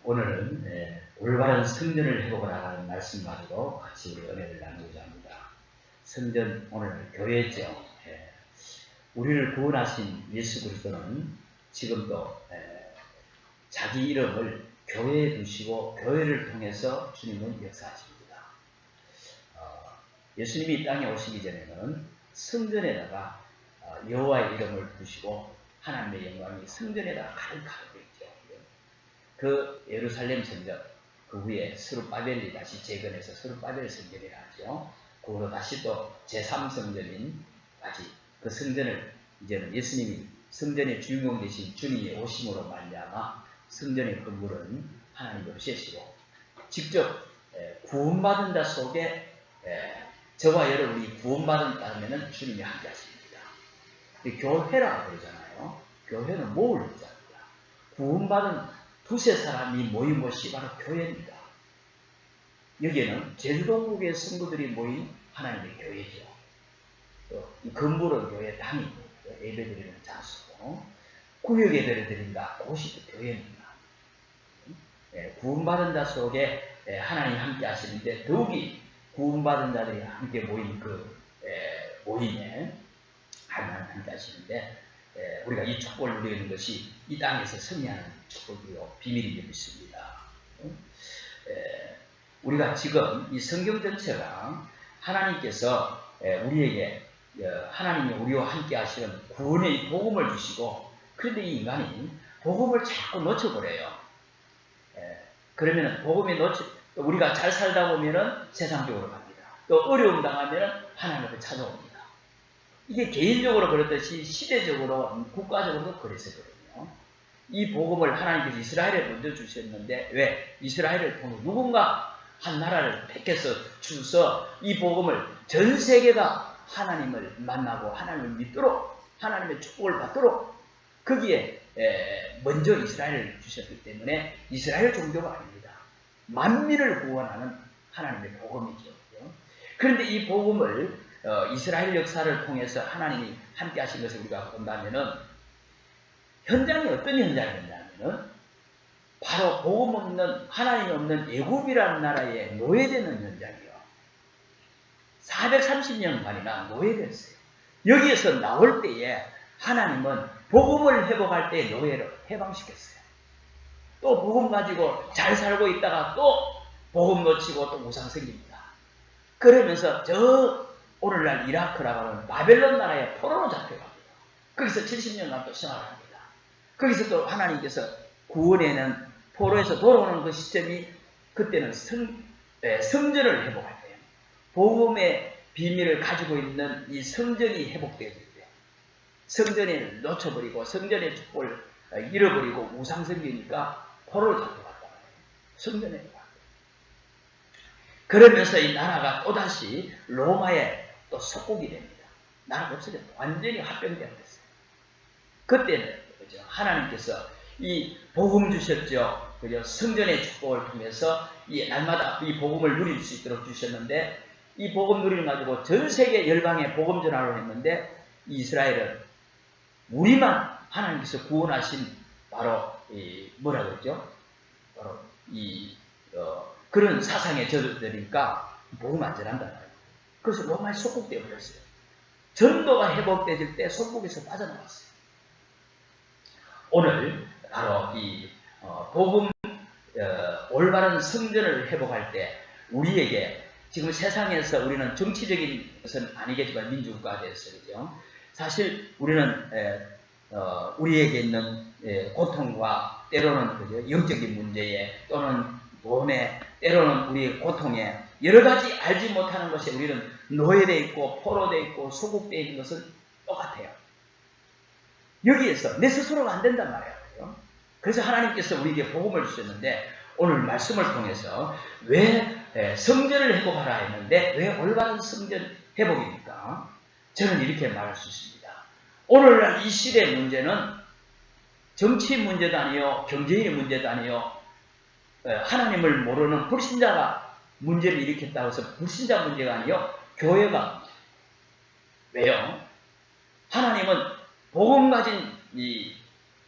오늘은 올바른 성전을 회복하라 하는 말씀 가지고 같이 우리 은혜를 나누고자 합니다. 성전, 오늘 교회죠. 우리를 구원하신 예수 그리스도는 지금도 자기 이름을 교회에 두시고 교회를 통해서 주님은 역사하십니다. 예수님이 이 땅에 오시기 전에는 성전에다가 여호와의 이름을 두시고 하나님의 영광이 성전에다가 가득하고 있죠. 그 예루살렘 성전, 그 위에 스룹바벨이 다시 재건해서 스룹바벨 성전이라 하죠. 그 후로 다시 또 제3성전인 아직 그 성전을 이제는 예수님이 성전의 주인공 되신 주님의 오심으로 말미암아 성전의 건물은 하나님으로 세시고 직접 구원받은 자 속에 저와 여러분이 구원받았다면 주님이 함께 하십니다. 교회라고 그러잖아요. 교회는 모을 자입니다. 구원받은 두세 사람이 모인 곳이 바로 교회입니다. 여기에는 제주동국의 성도들이 모인 하나님의 교회죠. 또 이 건물은 교회 담이 예배드리는 장소고 구역 예배를 드린다. 그것이 교회입니다. 구원받은 자 속에 하나님이 함께 하시는데 더욱이 구원받은 자들이 함께 모인 그 모임에 하나님 함께 하시는데 우리가 이 축복을 누리는 것이 이 땅에서 승리하는 축복이요 비밀이 있습니다. 우리가 지금 이 성경 전체가 하나님께서 우리에게 하나님이 우리와 함께 하시는 구원의 복음을 주시고 그런데 이 인간이 복음을 자꾸 놓쳐버려요. 그러면 복음에 우리가 잘 살다 보면은 세상적으로 갑니다. 또 어려움 당하면은 하나님을 찾아옵니다. 이게 개인적으로 그렇듯이 시대적으로 국가적으로도 그랬었거든요. 이 복음을 하나님께서 이스라엘에 먼저 주셨는데 왜? 이스라엘을 통해 누군가 한 나라를 택해서 주서 이 복음을 전 세계가 하나님을 만나고 하나님을 믿도록 하나님의 축복을 받도록 거기에 먼저 이스라엘을 주셨기 때문에 이스라엘 종교가 아닙니다. 만민을 구원하는 하나님의 복음이죠. 그런데 이 복음을 이스라엘 역사를 통해서 하나님이 함께 하신 것을 우리가 본다면은 현장이 어떤 현장이냐면은 바로 복음 없는 하나님이 없는 애굽이라는 나라에 노예되는 현장이에요. 430년간이나 노예됐어요. 여기에서 나올 때에 하나님은 복음을 회복할 때 노예를 해방시켰어요. 또 복음 가지고 잘 살고 있다가 또 복음 놓치고 또 우상 생깁니다. 그러면서 저 오늘날 이라크라고 하는 바벨론 나라에 포로로 잡혀갑니다. 거기서 70년간 또 생활합니다. 거기서 또 하나님께서 구원에는 포로에서 돌아오는 그 시점이 그때는 성전을 회복할 때예요. 복음의 비밀을 가지고 있는 이 성전이 회복되어질 때 성전을 놓쳐버리고 성전의 축복을 잃어버리고 우상 생기니까 포로로 잡혀갔다 말이에요. 성전에 들어갔다. 그러면서 이 나라가 또다시 로마의 또 속국이 됩니다. 나라가 없어졌다. 완전히 합병되었어요. 그때는 그죠? 하나님께서 이 복음 주셨죠. 그죠? 성전의 축복을 통해서 이 날마다 이 복음을 누릴 수 있도록 주셨는데 이 복음 누리를 가지고 전 세계 열방에 복음 전하려고 했는데 이스라엘은 우리만 하나님께서 구원하신 바로 이 뭐라 그러죠? 바로 이 그런 사상에 젖어들으니까 복음 안 전한다 말이에요. 그래서 로마에 속국되어 버렸어요. 전도가 회복되질 때 속국에서 빠져나왔어요. 오늘 바로 이 복음 올바른 성전을 회복할 때 우리에게 지금 세상에서 우리는 정치적인 것은 아니겠지만 민주국가에서 그죠? 사실 우리는 우리에게 있는 고통과 때로는 그죠? 영적인 문제에 또는 몸에 때로는 우리의 고통에 여러 가지 알지 못하는 것이 우리는 노예되어 있고 포로되어 있고 소국되어 있는 것은 똑같아요. 여기에서 내 스스로가 안 된단 말이에요. 그래서 하나님께서 우리에게 복음을 주셨는데 오늘 말씀을 통해서 왜 성전을 회복하라 했는데 왜 올바른 성전 회복입니까? 저는 이렇게 말할 수 있습니다. 오늘날 이 시대의 문제는 정치 문제도 아니요 경제의 문제도 아니요 하나님을 모르는 불신자가 문제를 일으켰다고 해서 불신자 문제가 아니요 교회가 왜요? 하나님은 복음 가진 이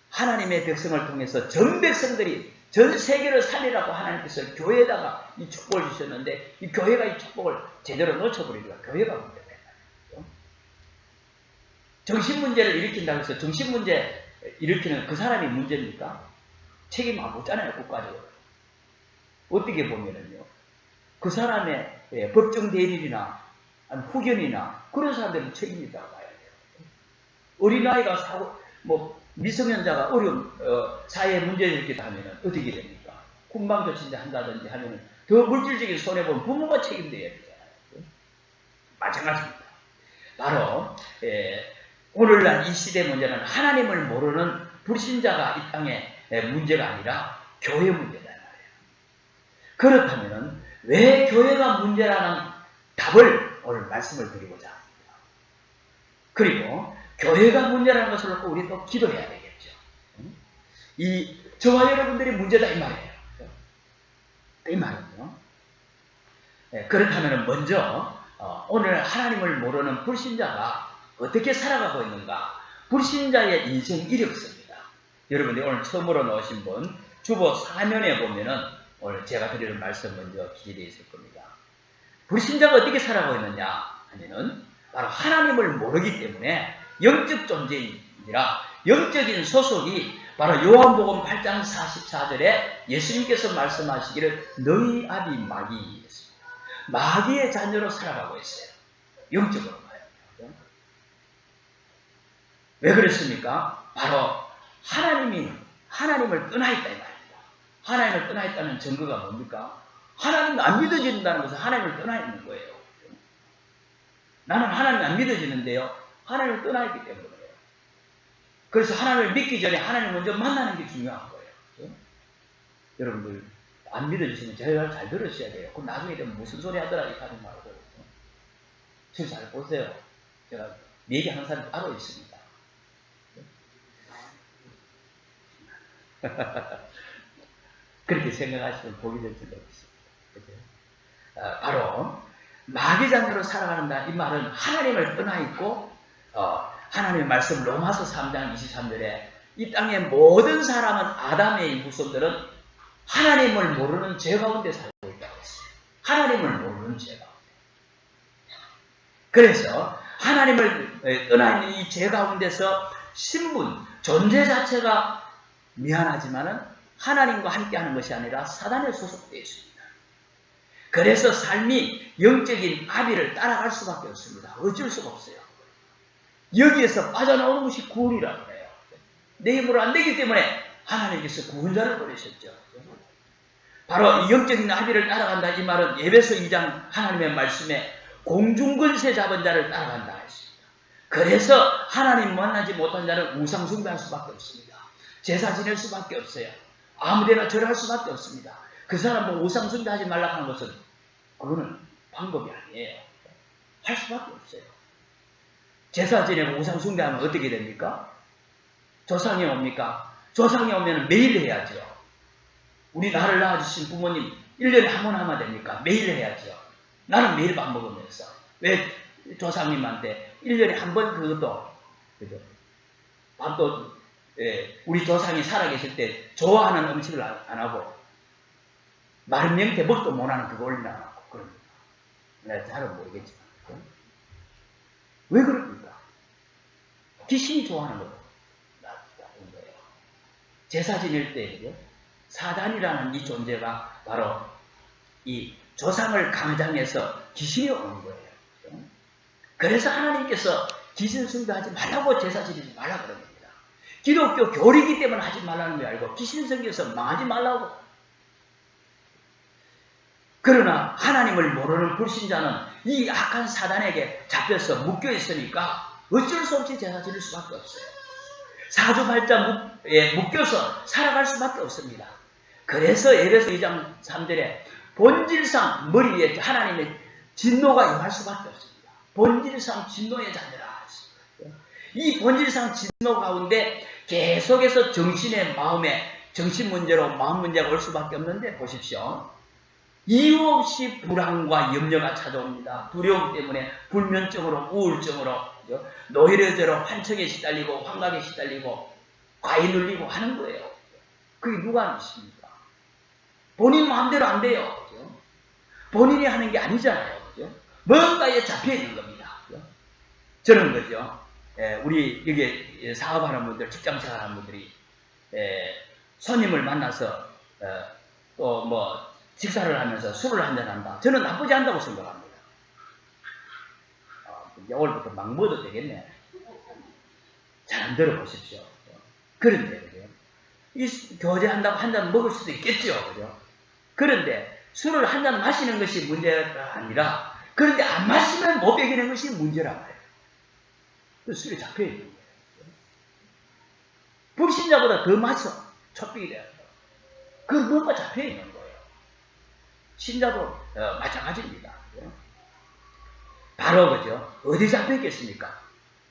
하나님의 백성을 통해서 전 백성들이 전 세계를 살리라고 하나님께서 교회에다가 이 축복을 주셨는데 이 교회가 이 축복을 제대로 놓쳐버리니까 교회가 문제가 있다. 정신문제를 일으킨다고 해서 정신문제 일으키는 그 사람이 문제입니까? 책임 안 묻잖아요, 국가적으로. 어떻게 보면은요, 그 사람의 법정 대리인이나 후견이나 그런 사람들은 책임이 있다고 봐야 돼요. 어린아이가 미성년자가 어려운 사회에 문제를 일으키다 하면 어떻게 됩니까? kun방조치인데 한다든지 하면 더 물질적인 손해보면 부모가 책임져야 되잖아요. 마찬가지입니다. 바로 오늘날 이 시대 문제는 하나님을 모르는 불신자가 이 땅에 문제가 아니라 교회 문제다 말이에요. 그렇다면 왜 교회가 문제라는 답을 오늘 말씀을 드리고자 합니다. 그리고 교회가 문제라는 것을 놓고 우리 또 기도해야 되겠죠. 저와 여러분들이 문제다 이 말이에요. 이 말은요. 그렇다면 먼저 오늘 하나님을 모르는 불신자가 어떻게 살아가고 있는가? 불신자의 인생 이력서입니다. 여러분들이 오늘 처음으로 나오신 분 주보 사면에 보면은 오늘 제가 드리는 말씀 먼저 기재되어 있을 겁니다. 불신자가 어떻게 살아가고 있느냐 하면은 바로 하나님을 모르기 때문에 영적 존재이니라 영적인 소속이 바로 요한복음 8장 44절에 예수님께서 말씀하시기를 너희 아비 마귀였습니다. 마귀의 자녀로 살아가고 있어요. 영적으로 봐요. 왜 그랬습니까? 바로 하나님을 떠나 있다 이 말입니다. 하나님을 떠나 있다는 증거가 뭡니까? 하나님을 안 믿어진다는 것은 하나님을 떠나 있는 거예요. 나는 하나님을 안 믿어지는데요. 하나님을 떠나 있기 때문에 그래요. 그래서 하나님을 믿기 전에 하나님을 먼저 만나는 게 중요한 거예요. 그렇죠? 여러분들 안 믿어지시면 제가 잘 들으셔야 돼요. 그럼 나중에 되면 무슨 소리 하더라 이렇게 하지 말고 지금 잘 보세요. 제가 얘기하는 사람이 따로 있습니다. 그렇게 생각하시면 복이 될 줄도 있습니다. 바로 마귀자녀로 살아간다 이 말은 하나님을 떠나 있고 하나님의 말씀 로마서 3장 23절에 이 땅의 모든 사람은 아담의 후손들은 하나님을 모르는 죄 가운데 살고 있다고 했어요. 하나님을 모르는 죄 가운데. 그래서 하나님을 떠나 있는 이 죄 가운데서 신분, 존재 자체가 미안하지만은 하나님과 함께하는 것이 아니라 사단에 소속되어 있습니다. 그래서 삶이 영적인 아비를 따라갈 수밖에 없습니다. 어쩔 수가 없어요. 여기에서 빠져나오는 것이 구원이라고 해요. 내 힘으로 안 되기 때문에 하나님께서 구원자를 보내셨죠. 바로 이 영적인 아비를 따라간다 이 말은 에베소 2장 하나님의 말씀에 공중권세 잡은 자를 따라간다 했습니다. 그래서 하나님 만나지 못한 자는 우상 숭배할 수밖에 없습니다. 제사 지낼 수밖에 없어요. 아무데나 절할 수밖에 없습니다. 그 사람 뭐 우상 숭배하지 말라고 하는 것은 그거는 방법이 아니에요. 할 수밖에 없어요. 제사 지내고 우상 숭배하면 어떻게 됩니까? 조상이 옵니까? 조상이 오면 매일 해야죠. 우리 나를 낳아주신 부모님 1년에 한 번 하면 됩니까? 매일 해야죠. 나는 매일 밥 먹으면서 왜 조상님한테 1년에 한 번 그것도 그죠? 밥도 우리 조상이 살아계실 때 좋아하는 음식을 안 하고 마른 명태 먹도 못하는 그거 올려놔고 그럽니다. 내가 잘은 모르겠지만 왜 그럽니까? 귀신이 좋아하는 거예요. 제사 지낼 때 사단이라는 이 존재가 바로 이 조상을 강장해서 귀신이 오는 거예요. 그래서 하나님께서 귀신 숭배하지 말라고 제사 지내지 말라 그럽니다. 기독교 교리이기 때문에 하지 말라는 게 아니고 귀신 생겨서 망하지 말라고. 그러나 하나님을 모르는 불신자는 이 악한 사단에게 잡혀서 묶여 있으니까 어쩔 수 없이 제사 지낼 수밖에 없어요. 사주팔자에 묶여서 살아갈 수밖에 없습니다. 그래서 에베소 2장 3절에 본질상 머리 위에 하나님의 진노가 임할 수밖에 없습니다. 본질상 진노의 자녀라. 이 본질상 진노 가운데 계속해서 정신의 마음에 정신 문제로 마음 문제가 올 수밖에 없는데 보십시오. 이유 없이 불안과 염려가 찾아옵니다. 두려움 때문에 불면증으로 우울증으로 노이로제로 환청에 시달리고 환각에 시달리고 과에 눌리고 하는 거예요. 그게 누가 믿습니까? 본인 마음대로 안 돼요. 그죠? 본인이 하는 게 아니잖아요. 그죠? 뭔가에 잡혀 있는 겁니다. 그죠? 저는 그죠? 우리 여기 사업하는 분들, 직장 생활하는 분들이 손님을 만나서 또 뭐 식사를 하면서 술을 한잔 한다. 저는 나쁘지 않다고 생각합니다. 이제 오늘부터 막 먹어도 되겠네. 잘 안 들어보십시오. 그런데 그죠? 이 교제한다고 한 잔 먹을 수도 있겠죠. 그죠? 그런데 술을 한 잔 마시는 것이 문제가 아니라, 그런데 안 마시면 못 배기는 것이 문제란 말이에요. 그 술에 잡혀 있는 거예요. 불신자보다 더 마셔. 촛불이 돼요. 그 뭔가 잡혀 있는 거예요. 신자도 마찬가지입니다. 그죠? 바로 그죠? 어디 잡혀 있겠습니까?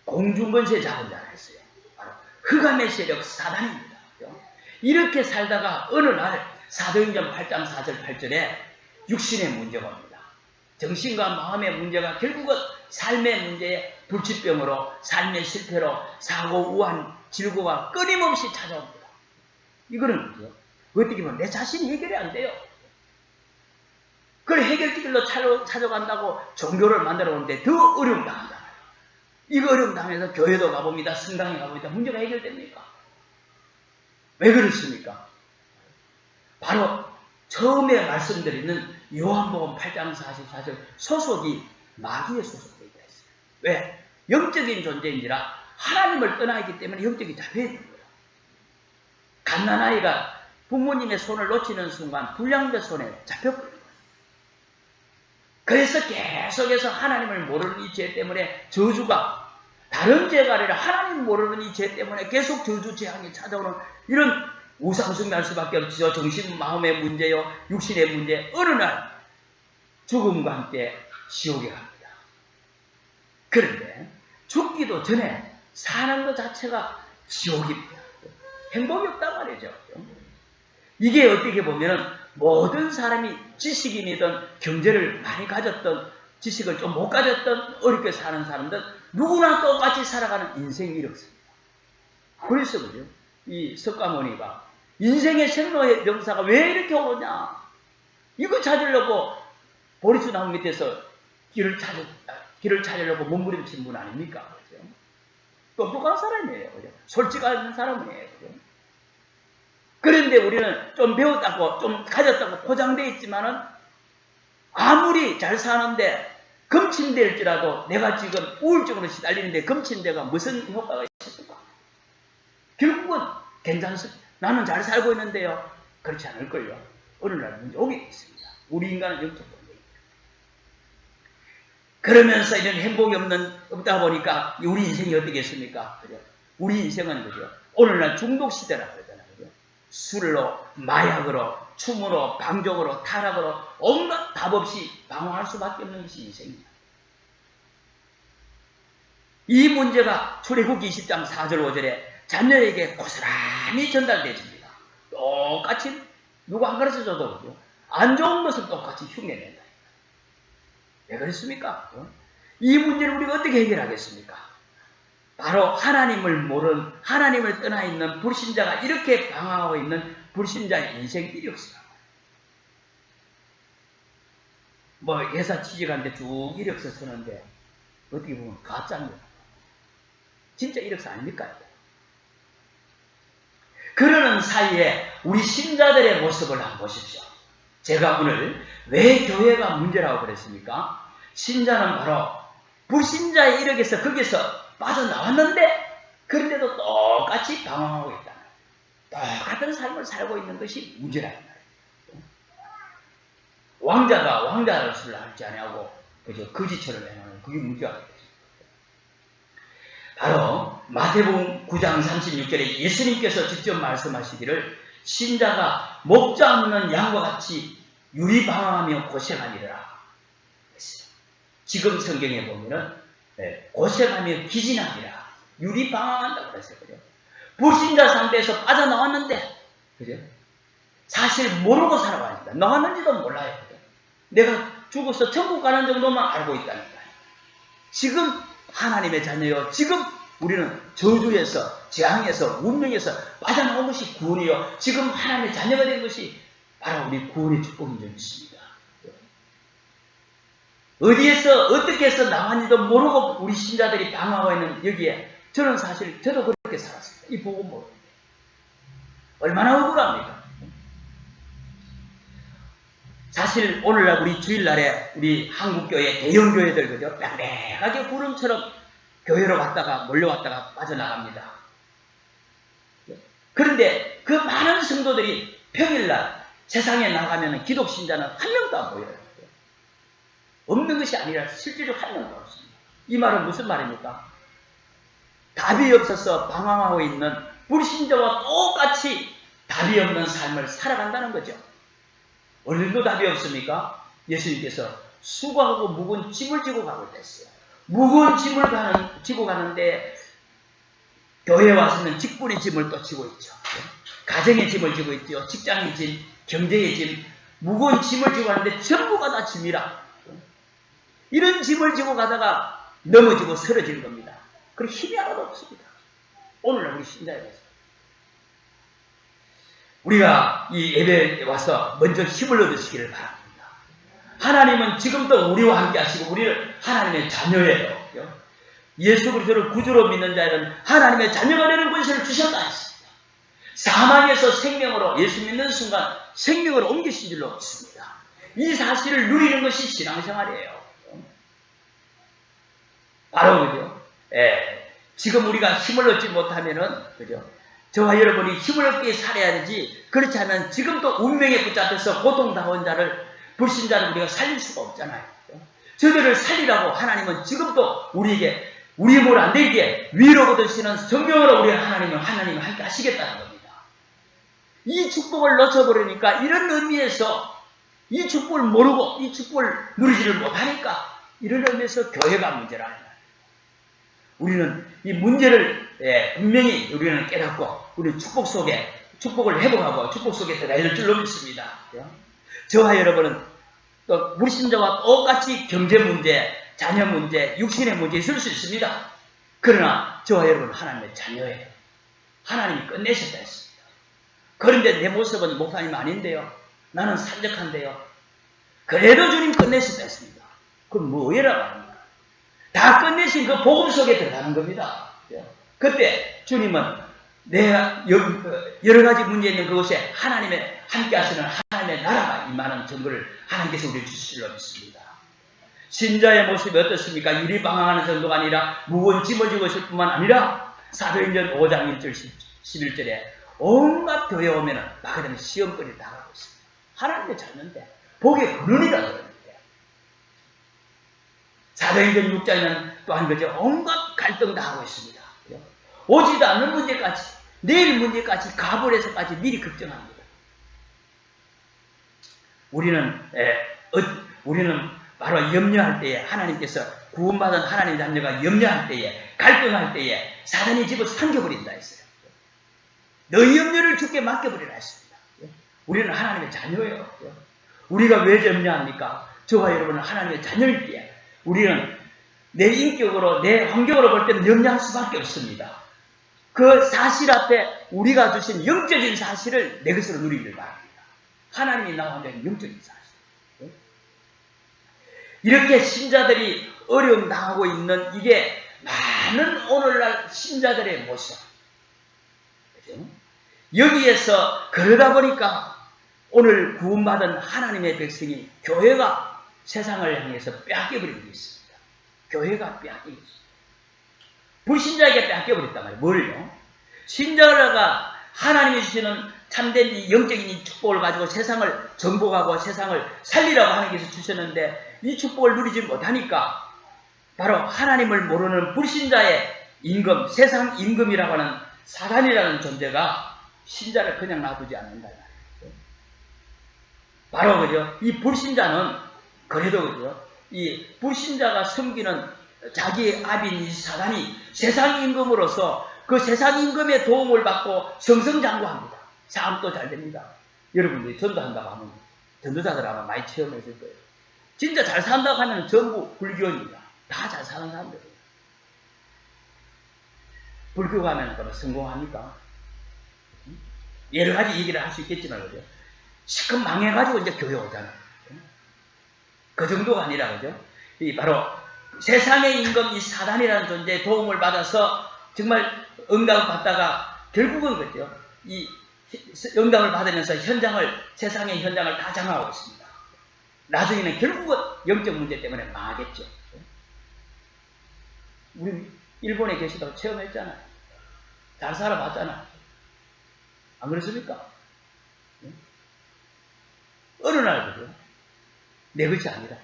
공중권세 잡은 자가 있어요. 바로 흑암의 세력 사단입니다. 그죠? 이렇게 살다가 어느 날 사도행전 8장 4절 8절에 육신의 문제가 옵니다. 정신과 마음의 문제가 결국은 삶의 문제에 불치병으로, 삶의 실패로, 사고, 우한, 질고가 끊임없이 찾아옵니다. 이거는 그죠? 어떻게 보면 내 자신이 해결이 안 돼요. 그걸 해결길로 찾아간다고 종교를 만들어 오는데 더 어려움 당한다. 이거 어려움 당해서 교회도 가봅니다. 성당에 가봅니다. 문제가 해결됩니까? 왜 그렇습니까? 바로 처음에 말씀드리는 요한복음 8장 44절 소속이 마귀에 소속되어 있어요. 왜? 영적인 존재인지라 하나님을 떠나 있기 때문에 영적이 잡혀있는 거예요. 갓난아이가 부모님의 손을 놓치는 순간 불량자 손에 잡혀버려요. 그래서 계속해서 하나님을 모르는 이 죄 때문에 저주가, 다른 죄가 아니라 하나님 모르는 이 죄 때문에 계속 저주 재앙이 찾아오는 이런 우상숭배할 수밖에 없죠. 정신 마음의 문제요, 육신의 문제. 어느 날 죽음과 함께 지옥에 갑니다. 그런데 죽기도 전에 사는 것 자체가 지옥입니다. 행복이 없단 말이죠. 이게 어떻게 보면 모든 사람이 지식인이든 경제를 많이 가졌던, 지식을 좀 못 가졌던, 어렵게 사는 사람들 누구나 똑같이 살아가는 인생 이력입니다. 그래서 그죠? 이 석가모니가 인생의 생로의 병사가 왜 이렇게 오느냐, 이거 찾으려고 보리수 나무 밑에서 길을 찾으려고 몸부림친 분 아닙니까? 그죠? 똑똑한 사람이에요. 그죠? 솔직한 사람이에요. 그죠? 그런데 우리는 좀 배웠다고, 좀 가졌다고 포장되어 있지만은 아무리 잘 사는데 금침될지라도 내가 지금 우울증으로 시달리는데 금침대가 무슨 효과가 있습니까? 결국은 괜찮습니다. 나는 잘 살고 있는데요. 그렇지 않을걸요. 어느 날 문제 오게 있습니다. 우리 인간은 영적 문제입니다. 그러면서 이런 행복이 없다 보니까 우리 인생이 어떻겠습니까? 그죠? 우리 인생은 그죠? 오늘날 중독 시대라고 그러잖아요. 그죠? 술로, 마약으로, 춤으로, 방종으로, 타락으로 온갖 답 없이 방황할 수밖에 없는 것이 인생입니다. 이 문제가 출애굽기 20장 4절 5절에 자녀에게 고스란히 전달되집니다. 똑같이 누가 안 가르쳐줘도 그죠? 안 좋은 것을 똑같이 흉내낸다. 왜 그랬습니까? 이 문제를 우리가 어떻게 해결하겠습니까? 바로 하나님을 모르는, 하나님을 떠나 있는 불신자가 이렇게 방황하고 있는 불신자의 인생 이력서다. 뭐 회사 취직하는데 쭉 이력서 쓰는데 어떻게 보면 가짜입니다. 진짜 이력서 아닙니까? 그러는 사이에 우리 신자들의 모습을 한번 보십시오. 제가 오늘 왜 교회가 문제라고 그랬습니까? 신자는 바로 불신자의 이력에서 거기서 빠져나왔는데 그런데도 똑같이 방황하고 있다. 똑같은 삶을 살고 있는 것이 문제라는 말이에요. 왕자가 왕자를 할지 아니하고 그저 거지처럼 행하는 그게 문제가 되겠습니다. 바로 마태복음 9장 36절에 예수님께서 직접 말씀하시기를 신자가 목자 없는 양과 같이 유리방황하며 고생하리라. 지금 성경에 보면은 고생하며 기진하리라. 유리방황한다고 그랬어요. 그죠? 불신자 상태에서 빠져나왔는데 그죠? 사실 모르고 살아갑니다. 나왔는지도 몰라요. 그죠? 내가 죽어서 천국 가는 정도만 알고 있다니까요. 지금 하나님의 자녀요. 지금 우리는 저주에서, 재앙에서, 운명에서 빠져나온 것이 구원이요. 지금 하나님의 자녀가 된 것이 바로 우리 구원의 축복인 줄 믿습니다. 어디에서 어떻게 해서 나왔는지도 모르고 우리 신자들이 방황하고 있는 여기에 저는 사실 저도 그렇게 살았습니다. 이 복음 모르는데 얼마나 억울합니까? 사실 오늘날 우리 주일날에 우리 한국교회 대형교회들 그죠? 빽빽하게 구름처럼 교회로 왔다가 몰려왔다가 빠져나갑니다. 그런데 그 많은 성도들이 평일날 세상에 나가면 기독신자는 한 명도 안 보여요. 없는 것이 아니라 실제로 한 명도 없습니다. 이 말은 무슨 말입니까? 답이 없어서 방황하고 있는 불신자와 똑같이 답이 없는 삶을 살아간다는 거죠. 오늘도 답이 없습니까? 예수님께서 수고하고 무거운 짐을 지고 가고 있었어요. 무거운 짐을 지고 가는데 교회에 와서는 직분의 짐을 또 지고 있죠. 가정의 짐을 지고 있죠. 직장의 짐, 경제의 짐, 무거운 짐을 지고 가는데 전부가 다 짐이라. 이런 짐을 지고 가다가 넘어지고 쓰러지는 겁니다. 그리고 힘이 하나도 없습니다. 오늘날 우리 신자에 대해서. 우리가 이 예배에 와서 먼저 힘을 얻으시기를 바랍니다. 하나님은 지금도 우리와 함께 하시고 우리를 하나님의 자녀예요. 예수 그리스도를 구주로 믿는 자에는 하나님의 자녀가 되는 권세를 주셨다 했습니다. 사망에서 생명으로 예수 믿는 순간 생명으로 옮기신 줄로 믿습니다. 이 사실을 누리는 것이 신앙생활이에요. 바로 그죠? 지금 우리가 힘을 얻지 못하면은 그죠? 저와 여러분이 힘을 얻게 살아야 되지. 그렇지 않으면 지금도 운명에 붙잡혀서 고통당한 자를 불신자를 우리가 살릴 수가 없잖아요. 저들을 살리라고 하나님은 지금도 우리에게 우리 힘으로 안 되게 위로 얻으시는 성령으로 우리 하나님이 함께 하시겠다는 겁니다. 이 축복을 놓쳐버리니까 이런 의미에서 이 축복을 모르고 이 축복을 누리지를 못하니까 이런 의미에서 교회가 문제라는 거예요. 우리는 이 문제를 분명히 우리는 깨닫고 우리 축복 속에 축복을 회복하고 축복 속에 들어가야 될 줄로 믿습니다. 저와 여러분은 또 불신자와 똑같이 경제 문제, 자녀 문제, 육신의 문제 있을 수 있습니다. 그러나 저와 여러분은 하나님의 자녀예요. 하나님이 끝내셨다 했습니다. 그런데 내 모습은 목사님 아닌데요. 나는 산적한데요. 그래도 주님 끝내셨다 했습니다. 그럼 뭐예라고 합니까? 다 끝내신 그 복음 속에 들어가는 겁니다. 그때 주님은 내가 여러 가지 문제 있는 그곳에 하나님의 함께 하시는 하나님의 나라가 임하는 증거를 하나님께서 우리 주실 줄 믿습니다. 신자의 모습이 어떻습니까? 유리방황하는 정도가 아니라 무거운 짐을 지고 있을 뿐만 아니라 사도행전 5장 1절 11절에 온갖 교회 오면은 마가다는 시험거리 나가고 있습니다. 하나님의 자녀인데 복의 근원이라 그러는데 사도행전 6장에는 또한 그저 온갖 갈등 다 하고 있습니다. 오지도 않는 문제까지 내일 문제까지 가불에서까지 미리 걱정합니다. 우리는 바로 염려할 때에 하나님께서 구원받은 하나님의 자녀가 염려할 때에 갈등할 때에 사단이 집어서 삼켜버린다 했어요. 너희 염려를 주께 맡겨버리라 했습니다. 우리는 하나님의 자녀예요. 우리가 왜 염려합니까? 저와 여러분은 하나님의 자녀일기에 우리는 내 인격으로 내 환경으로 볼 때는 염려할 수밖에 없습니다. 그 사실 앞에 우리가 주신 영적인 사실을 내 것으로 누리기를 바랍니다. 하나님이 나와 함께 영적인 사실. 이렇게 신자들이 어려움 당하고 있는 이게 많은 오늘날 신자들의 모습. 그죠? 여기에서 그러다 보니까 오늘 구원받은 하나님의 백성이 교회가 세상을 향해서 빼앗겨버리고 있습니다. 교회가 빼앗기고 있습니다. 불신자에게 빼앗겨버렸단 말이에요. 뭘요? 신자가 하나님이 주시는 참된 이 영적인 이 축복을 가지고 세상을 정복하고 세상을 살리라고 하나님께서 주셨는데 이 축복을 누리지 못하니까 바로 하나님을 모르는 불신자의 임금, 세상 임금이라고 하는 사단이라는 존재가 신자를 그냥 놔두지 않는다. 바로 그죠? 이 불신자는 그래도 그죠? 이 불신자가 섬기는 자기의 아비인 이 사단이 세상 임금으로서 그 세상 임금의 도움을 받고 성성장구합니다. 싸움도 잘 됩니다. 여러분들이 전도한다고 하면 전도자들 아마 많이 체험했을 거예요. 진짜 잘 산다고 하면 전부 불교입니다. 다 잘 사는 사람들이에요. 불교 가면 그러면 성공합니까? 여러 가지 얘기를 할 수 있겠지만 그죠? 시컷 망해가지고 이제 교회 오잖아요. 그 정도가 아니라, 그죠? 이 바로 세상의 임금 이 사단이라는 존재의 도움을 받아서 정말 응답을 받다가 결국은 그죠? 이 응답을 받으면서 세상의 현장을 다 장악하고 있습니다. 나중에는 결국은 영적 문제 때문에 망하겠죠. 우리 일본에 계시다고 체험했잖아요. 잘 살아봤잖아요. 안 그렇습니까? 어느 날, 그죠? 내 것이 아니라.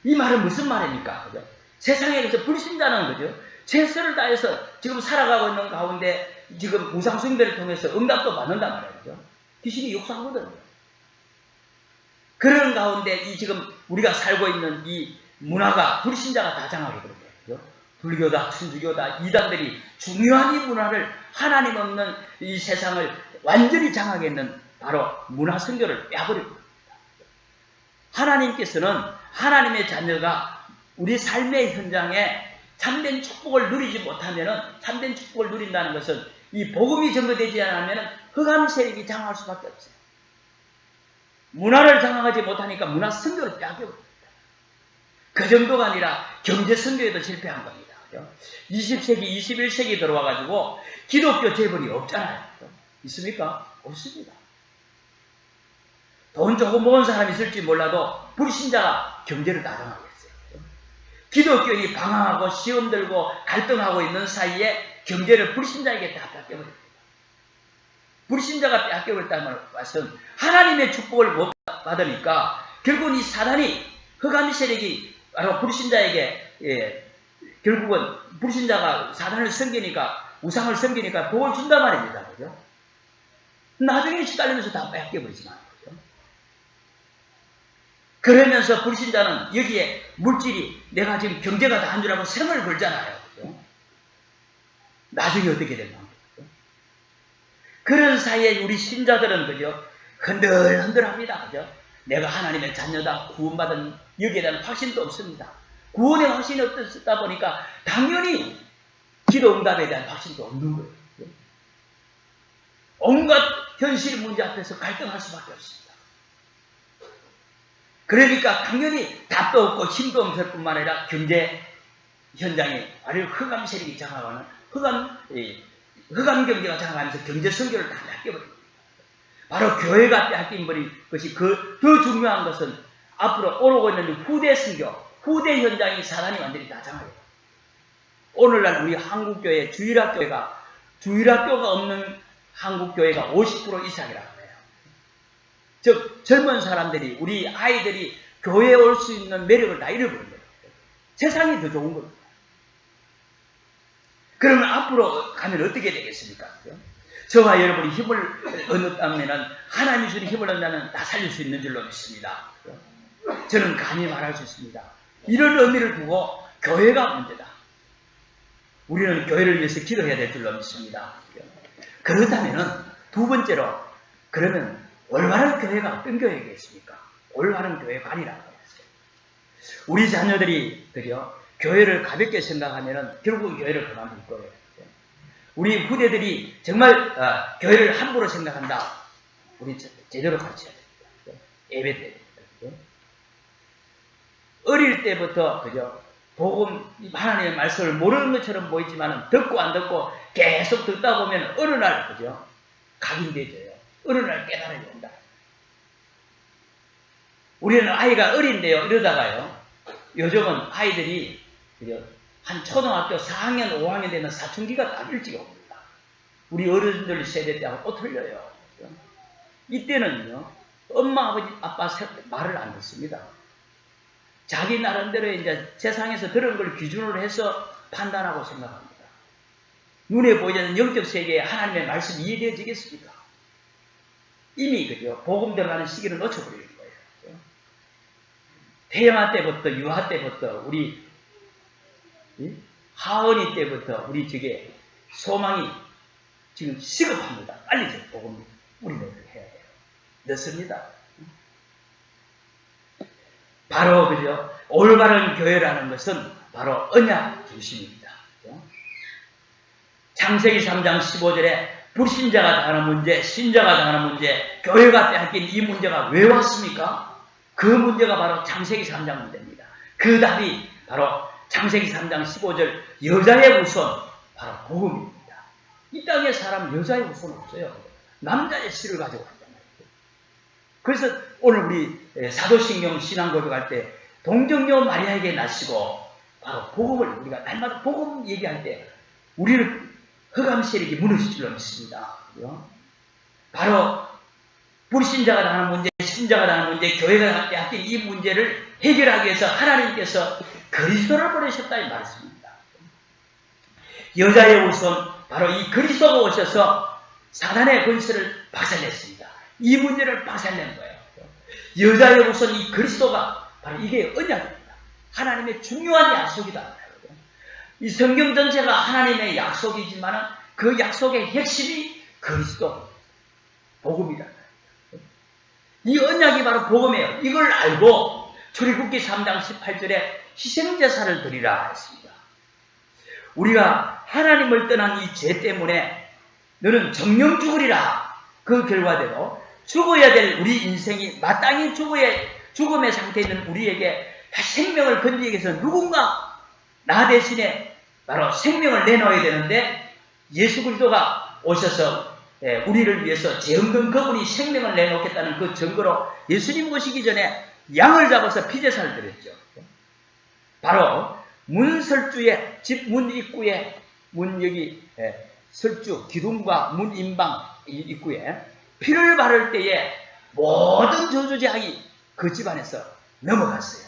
이 말은 무슨 말입니까? 그죠? 세상에서 불신자는, 그죠? 최선을 다해서 지금 살아가고 있는 가운데 지금 우상숭배를 통해서 응답도 받는단 말이죠. 귀신이 욕설하거든요. 그런 가운데 이 지금 우리가 살고 있는 이 문화가 불신자가 다 장악해 버린 거예요. 불교다, 천주교다, 이단들이 중요한 이 문화를 하나님 없는 이 세상을 완전히 장악했는 바로 문화 선교를 빼버린 겁니다. 하나님께서는 하나님의 자녀가 우리 삶의 현장에 참된 축복을 누리지 못하면은 참된 축복을 누린다는 것은 이 복음이 전거되지 않으면 흑암 세력이 장악할 수밖에 없어요. 문화를 장악하지 못하니까 문화 선교를 빼앗겨버립니다. 그 정도가 아니라 경제 선교에도 실패한 겁니다. 20세기, 21세기 들어와가지고 기독교 재벌이 없잖아요. 있습니까? 없습니다. 돈 조금 모은 사람이 있을지 몰라도 불신자가 경제를 다 장악했어요. 기독교인이 방황하고 시험 들고 갈등하고 있는 사이에 경제를 불신자에게 다 뺏겨버립니다. 불신자가 뺏겨버렸다는 것은 하나님의 축복을 못 받으니까 결국은 이 사단이 흑암 세력이 바로 불신자에게 결국은 불신자가 사단을 섬기니까 우상을 섬기니까 복을 준단 말입니다. 그죠? 나중에 시달리면서 다 뺏겨버리지만 그죠? 그러면서 불신자는 여기에 물질이 내가 지금 경제가 다 한 줄 알고 생을 걸잖아요. 그죠? 나중에 어떻게 될까? 그런 사이에 우리 신자들은 그죠? 흔들흔들합니다. 그죠? 내가 하나님의 자녀다, 구원받은 여기에 대한 확신도 없습니다. 구원의 확신이 없다 보니까 당연히 기도 응답에 대한 확신도 없는 거예요. 그죠? 온갖 현실 문제 앞에서 갈등할 수밖에 없습니다. 그러니까 당연히 답도 없고 힘도 없을 뿐만 아니라 경제 현장에 아주 흑암 세력이 장악하는 흑암 경제가 장악하면서 경제 선교를 다 뺏겨버립니다. 바로 교회가 뺏겨버린 것이 더 중요한 것은 앞으로 오르고 있는 후대 선교, 후대 현장이 사단이 완전히 다 장악해요. 오늘날 우리 한국교회 주일학교가 없는 한국교회가 50% 이상이라고 해요. 즉 젊은 사람들이 우리 아이들이 교회에 올 수 있는 매력을 다 잃어버린 거예요. 세상이 더 좋은 겁니다. 그러면 앞으로 가면 어떻게 되겠습니까? 저와 여러분이 힘을 얻는다면 하나님이 주는 힘을 얻는다면 다 살릴 수 있는 줄로 믿습니다. 저는 간이 말할 수 있습니다. 이런 의미를 두고 교회가 문제다. 우리는 교회를 위해서 기도해야 될 줄로 믿습니다. 그렇다면 두 번째로 그러면 올바른 교회가 어떤 교회겠습니까? 올바른 교회관이라고 했어요. 우리 자녀들이 그죠? 교회를 가볍게 생각하면 결국 교회를 그만둘 거예요. 우리 후대들이 정말 교회를 함부로 생각한다. 우리 제대로 가르쳐야 됩니다. 예배 때. 어릴 때부터 그죠? 복음 하나님의 말씀을 모르는 것처럼 보이지만 듣고 안 듣고 계속 듣다 보면 어느 날 그죠? 각인되져요. 어느 날 깨달아야 된다. 우리는 아이가 어린데요. 이러다가요. 요즘은 아이들이 그죠? 한 초등학교 4학년, 5학년 되면 사춘기가 딱 일찍 옵니다. 우리 어른들 세대 때하고 또 틀려요. 그죠? 이때는요. 엄마, 아버지, 아빠 말을 안 듣습니다. 자기 나름대로 이제 세상에서 그런 걸 기준으로 해서 판단하고 생각합니다. 눈에 보이지 않는 영적 세계에 하나님의 말씀이 이해되어지겠습니까? 이미 그죠? 복음 들어가는 시기를 놓쳐버리는 거예요. 그죠? 태영아 때부터 유아 때부터 우리 하은이 때부터 우리 저게 소망이 지금 시급합니다. 빨리 좀 복음 우리는 해야 돼요. 늦습니다. 바로 그죠? 올바른 교회라는 것은 바로 언약 중심입니다. 그죠? 창세기 3장 15절에 불신자가 당하는 문제, 신자가 당하는 문제, 교회가 빼앗긴 이 문제가 왜 왔습니까? 그 문제가 바로 창세기 3장 문제입니다. 그 답이 바로 창세기 3장 15절 여자의 후손, 바로 복음입니다. 이 땅에 사람 여자의 후손 없어요. 남자의 씨를 가지고 간단 말이에요. 그래서 오늘 우리 사도신경 신앙 고백할 때 동정녀 마리아에게 나시고 바로 복음을 우리가 날마다 복음 얘기할 때 우리를 흑암 세력이 무너질 줄로 믿습니다. 바로 불신자가 당하는 문제, 신자가 당하는 문제, 교회가 빼앗긴 이 문제를 해결하기 위해서 하나님께서 그리스도를 보내셨다 이 말씀입니다. 여자의 후손, 바로 이 그리스도가 오셔서 사단의 권세를 박살냈습니다. 이 문제를 박살낸 거예요. 여자의 후손 이 그리스도가 바로 이게 언약입니다. 하나님의 중요한 약속이다. 이 성경 전체가 하나님의 약속이지만 그 약속의 핵심이 그리스도, 복음이다. 이 언약이 바로 복음이에요. 이걸 알고 출애굽기 3장 18절에 희생제사를 드리라 했습니다. 우리가 하나님을 떠난 이 죄 때문에 너는 정령 죽으리라. 그 결과대로 죽어야 될 우리 인생이 마땅히 죽음의 상태에 있는 우리에게 생명을 건지기 위해서 누군가 나 대신에 바로 생명을 내놓아야 되는데 예수 그리스도가 오셔서 우리를 위해서 죄 없는 그분이 생명을 내놓겠다는 그 증거로 예수님 오시기 전에 양을 잡아서 피제사를 드렸죠. 바로 문설주의 집 문 입구에 문 여기 설주 기둥과 문 인방 입구에 피를 바를 때에 모든 저주제약이 그 집안에서 넘어갔어요.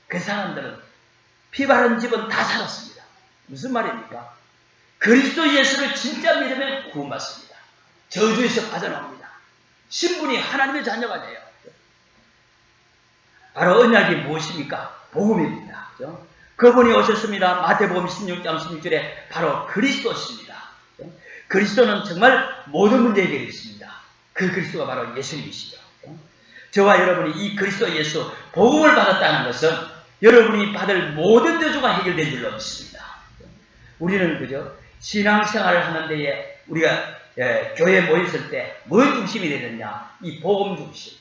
그 사람들은 피 바른 집은 다 살았습니다. 무슨 말입니까? 그리스도 예수를 진짜 믿으면 구원받습니다. 저주에서 빠져나옵니다. 신분이 하나님의 자녀가 돼요. 바로 언약이 무엇입니까? 복음입니다. 그렇죠? 그분이 오셨습니다. 마태복음 16장 16절에 바로 그리스도십니다. 그렇죠? 그리스도는 정말 모든 문제 해결이십니다. 그 그리스도가 바로 예수님이시죠. 그렇죠? 저와 여러분이 이 그리스도 예수 복음을 받았다는 것은 여러분이 받을 모든 저주가 해결된 줄로 믿습니다. 우리는 그죠? 신앙생활을 하는 데에 우리가 교회에 모였을 때 뭘 중심이 되느냐? 이 복음 중심.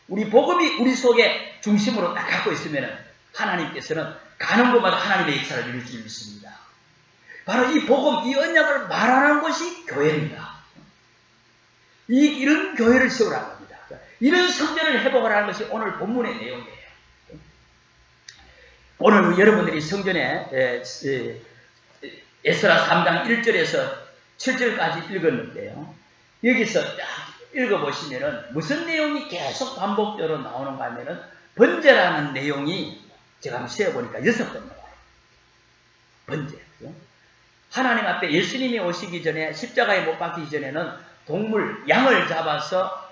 우리 복음이 우리 속에 중심으로 딱 갖고 있으면 하나님께서는 가는 곳마다 하나님의 역사를 이룰 줄 믿습니다. 바로 이 복음, 이 언약을 말하는 것이 교회입니다. 이런 교회를 세우라는 겁니다. 이런 성전을 회복하라는 것이 오늘 본문의 내용이에요. 오늘 여러분들이 성전에 에스라 3장 1절에서 7절까지 읽었는데요. 여기서 딱 읽어보시면은 무슨 내용이 계속 반복적으로 나오는가 하면은 번제라는 내용이 제가 한번 세어보니까 6번 나와요. 번제. 하나님 앞에 예수님이 오시기 전에 십자가에 못 박히기 전에는 동물, 양을 잡아서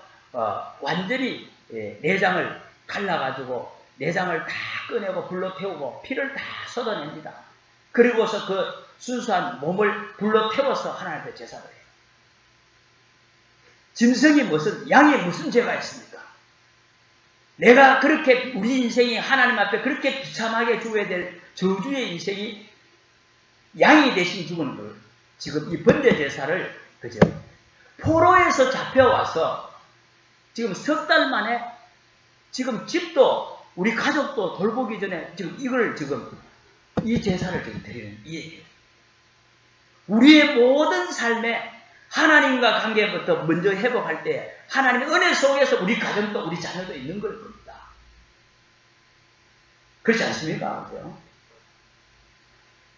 완전히 내장을 갈라가지고 내장을 다 꺼내고 불로 태우고 피를 다 쏟아냅니다. 그리고서 그 순수한 몸을 불로 태워서 하나님 앞에 제사를 해요. 짐승이 무슨, 양이 무슨 죄가 있습니까? 내가 그렇게 우리 인생이 하나님 앞에 그렇게 비참하게 죽어야 될 저주의 인생이 양이 대신 죽은 걸 지금 이 번제 제사를 그죠? 포로에서 잡혀와서 지금 석 달 만에 지금 집도 우리 가족도 돌보기 전에 지금 이걸 지금 이 제사를 지금 드리는 이 얘기예요. 우리의 모든 삶에 하나님과 관계부터 먼저 회복할 때 하나님의 은혜 속에서 우리 가정도 우리 자녀도 있는 걸 겁니다. 그렇지 않습니까? 그렇죠?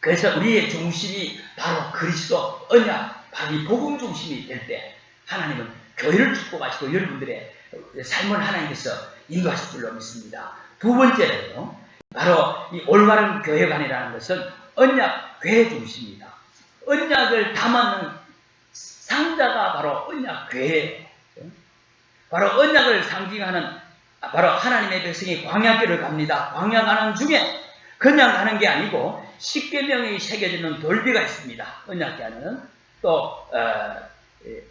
그래서 우리의 중심이 바로 그리스도, 언약, 바로 이 복음 중심이 될 때 하나님은 교회를 축복하시고 여러분들의 삶을 하나님께서 인도하실 줄로 믿습니다. 두 번째는요. 바로 이 올바른 교회관이라는 것은 언약 교회 중심입니다. 언약을 담아는 상자가 바로 언약 교회예요. 바로 언약을 상징하는 바로 하나님의 백성이 광야길을 갑니다. 광야 가는 중에 그냥 가는 게 아니고 십계명이 새겨지는 돌비가 있습니다. 언약궤 안에는 또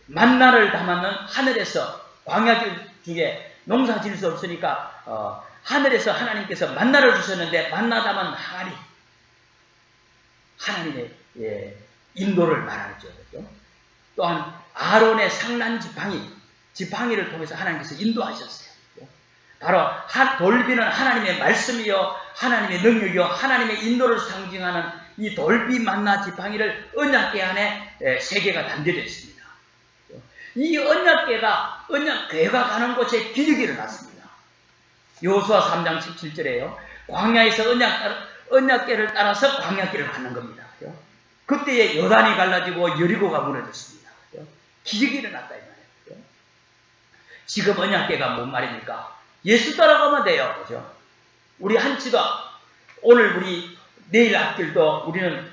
만나를 담아는 하늘에서 광야길 중에 농사 지을 수 없으니까 하늘에서 하나님께서 만나를 주셨는데 만나 담은 항아리 하나님의 인도를 말하죠. 그렇죠? 또한 아론의 상난 지팡이를 통해서 하나님께서 인도하셨어요. 바로 돌비는 하나님의 말씀이요, 하나님의 능력이요, 하나님의 인도를 상징하는 이 돌비 만나 지팡이를 언약궤 안에 3개가 담겨져 있습니다. 이 언약궤가 가는 곳에 기적이 일어났습니다. 여호수아 3장 17절에요. 광야에서 언약궤를 따라서 광야길을 가는 겁니다. 그때에 요단이 갈라지고 여리고가 무너졌습니다. 기적이 일어났다 이 말이에요. 지금 언약궤가 뭔 말입니까? 예수 따라가면 돼요. 그죠? 우리 한치도 오늘 내일 앞길도 우리는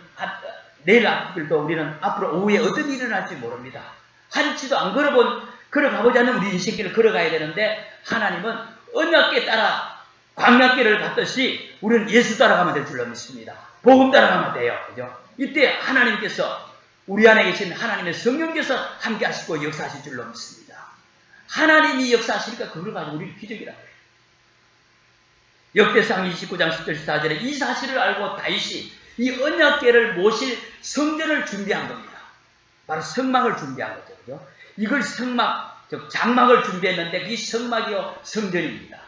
앞으로 오후에 어떤 일이 일어날지 모릅니다. 한치도 안 걸어가보지 않는 우리 인생길을 걸어가야 되는데 하나님은 언약궤 따라 광야길을 갔듯이 우리는 예수 따라가면 될 줄로 믿습니다. 복음 따라가면 돼요. 그죠? 이때 하나님께서 우리 안에 계신 하나님의 성령께서 함께 하시고 역사하실 줄로 믿습니다. 하나님이 역사하시니까 그걸 가지고 우리는 기적이라고 해요. 역대상 29장 10절 14절에 이 사실을 알고 다윗이 이 언약궤를 모실 성전을 준비한 겁니다. 바로 성막을 준비한 거죠. 그죠? 이걸 즉 장막을 준비했는데 이 성막이요 성전입니다.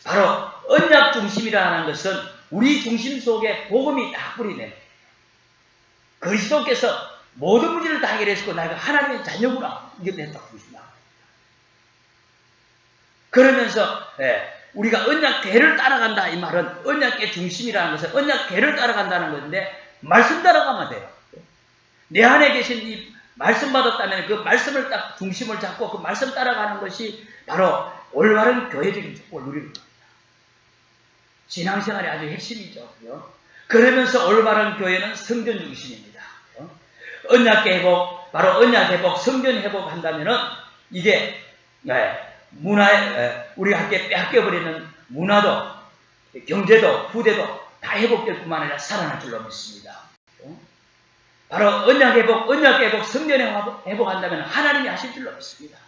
바로 언약 중심이라는 것은 우리 중심 속에 복음이 딱 뿌리네. 그리스도께서 모든 문제를 다 해결했고 나가 하나님의 자녀구나. 이게 내 딱 중심이야. 그러면서 우리가 언약궤를 따라간다 이 말은 언약궤 중심이라는 것은 언약궤를 따라간다는 건데 말씀 따라가면 돼요. 내 안에 계신 이 말씀 받았다면 그 말씀을 딱 중심을 잡고 그 말씀 따라가는 것이 바로 올바른 교회적인 축복을 누리는 겁니다. 신앙생활의 아주 핵심이죠. 그러면서 올바른 교회는 성전 중심입니다. 언약궤 회복, 바로 언약 회복, 성전 회복한다면은 이게 우리가 함께 빼앗겨버리는 문화도, 경제도, 부대도 다 회복될 뿐만 아니라 살아날 줄로 믿습니다. 바로 언약 회복, 성전 회복한다면 하나님이 하실 줄로 믿습니다.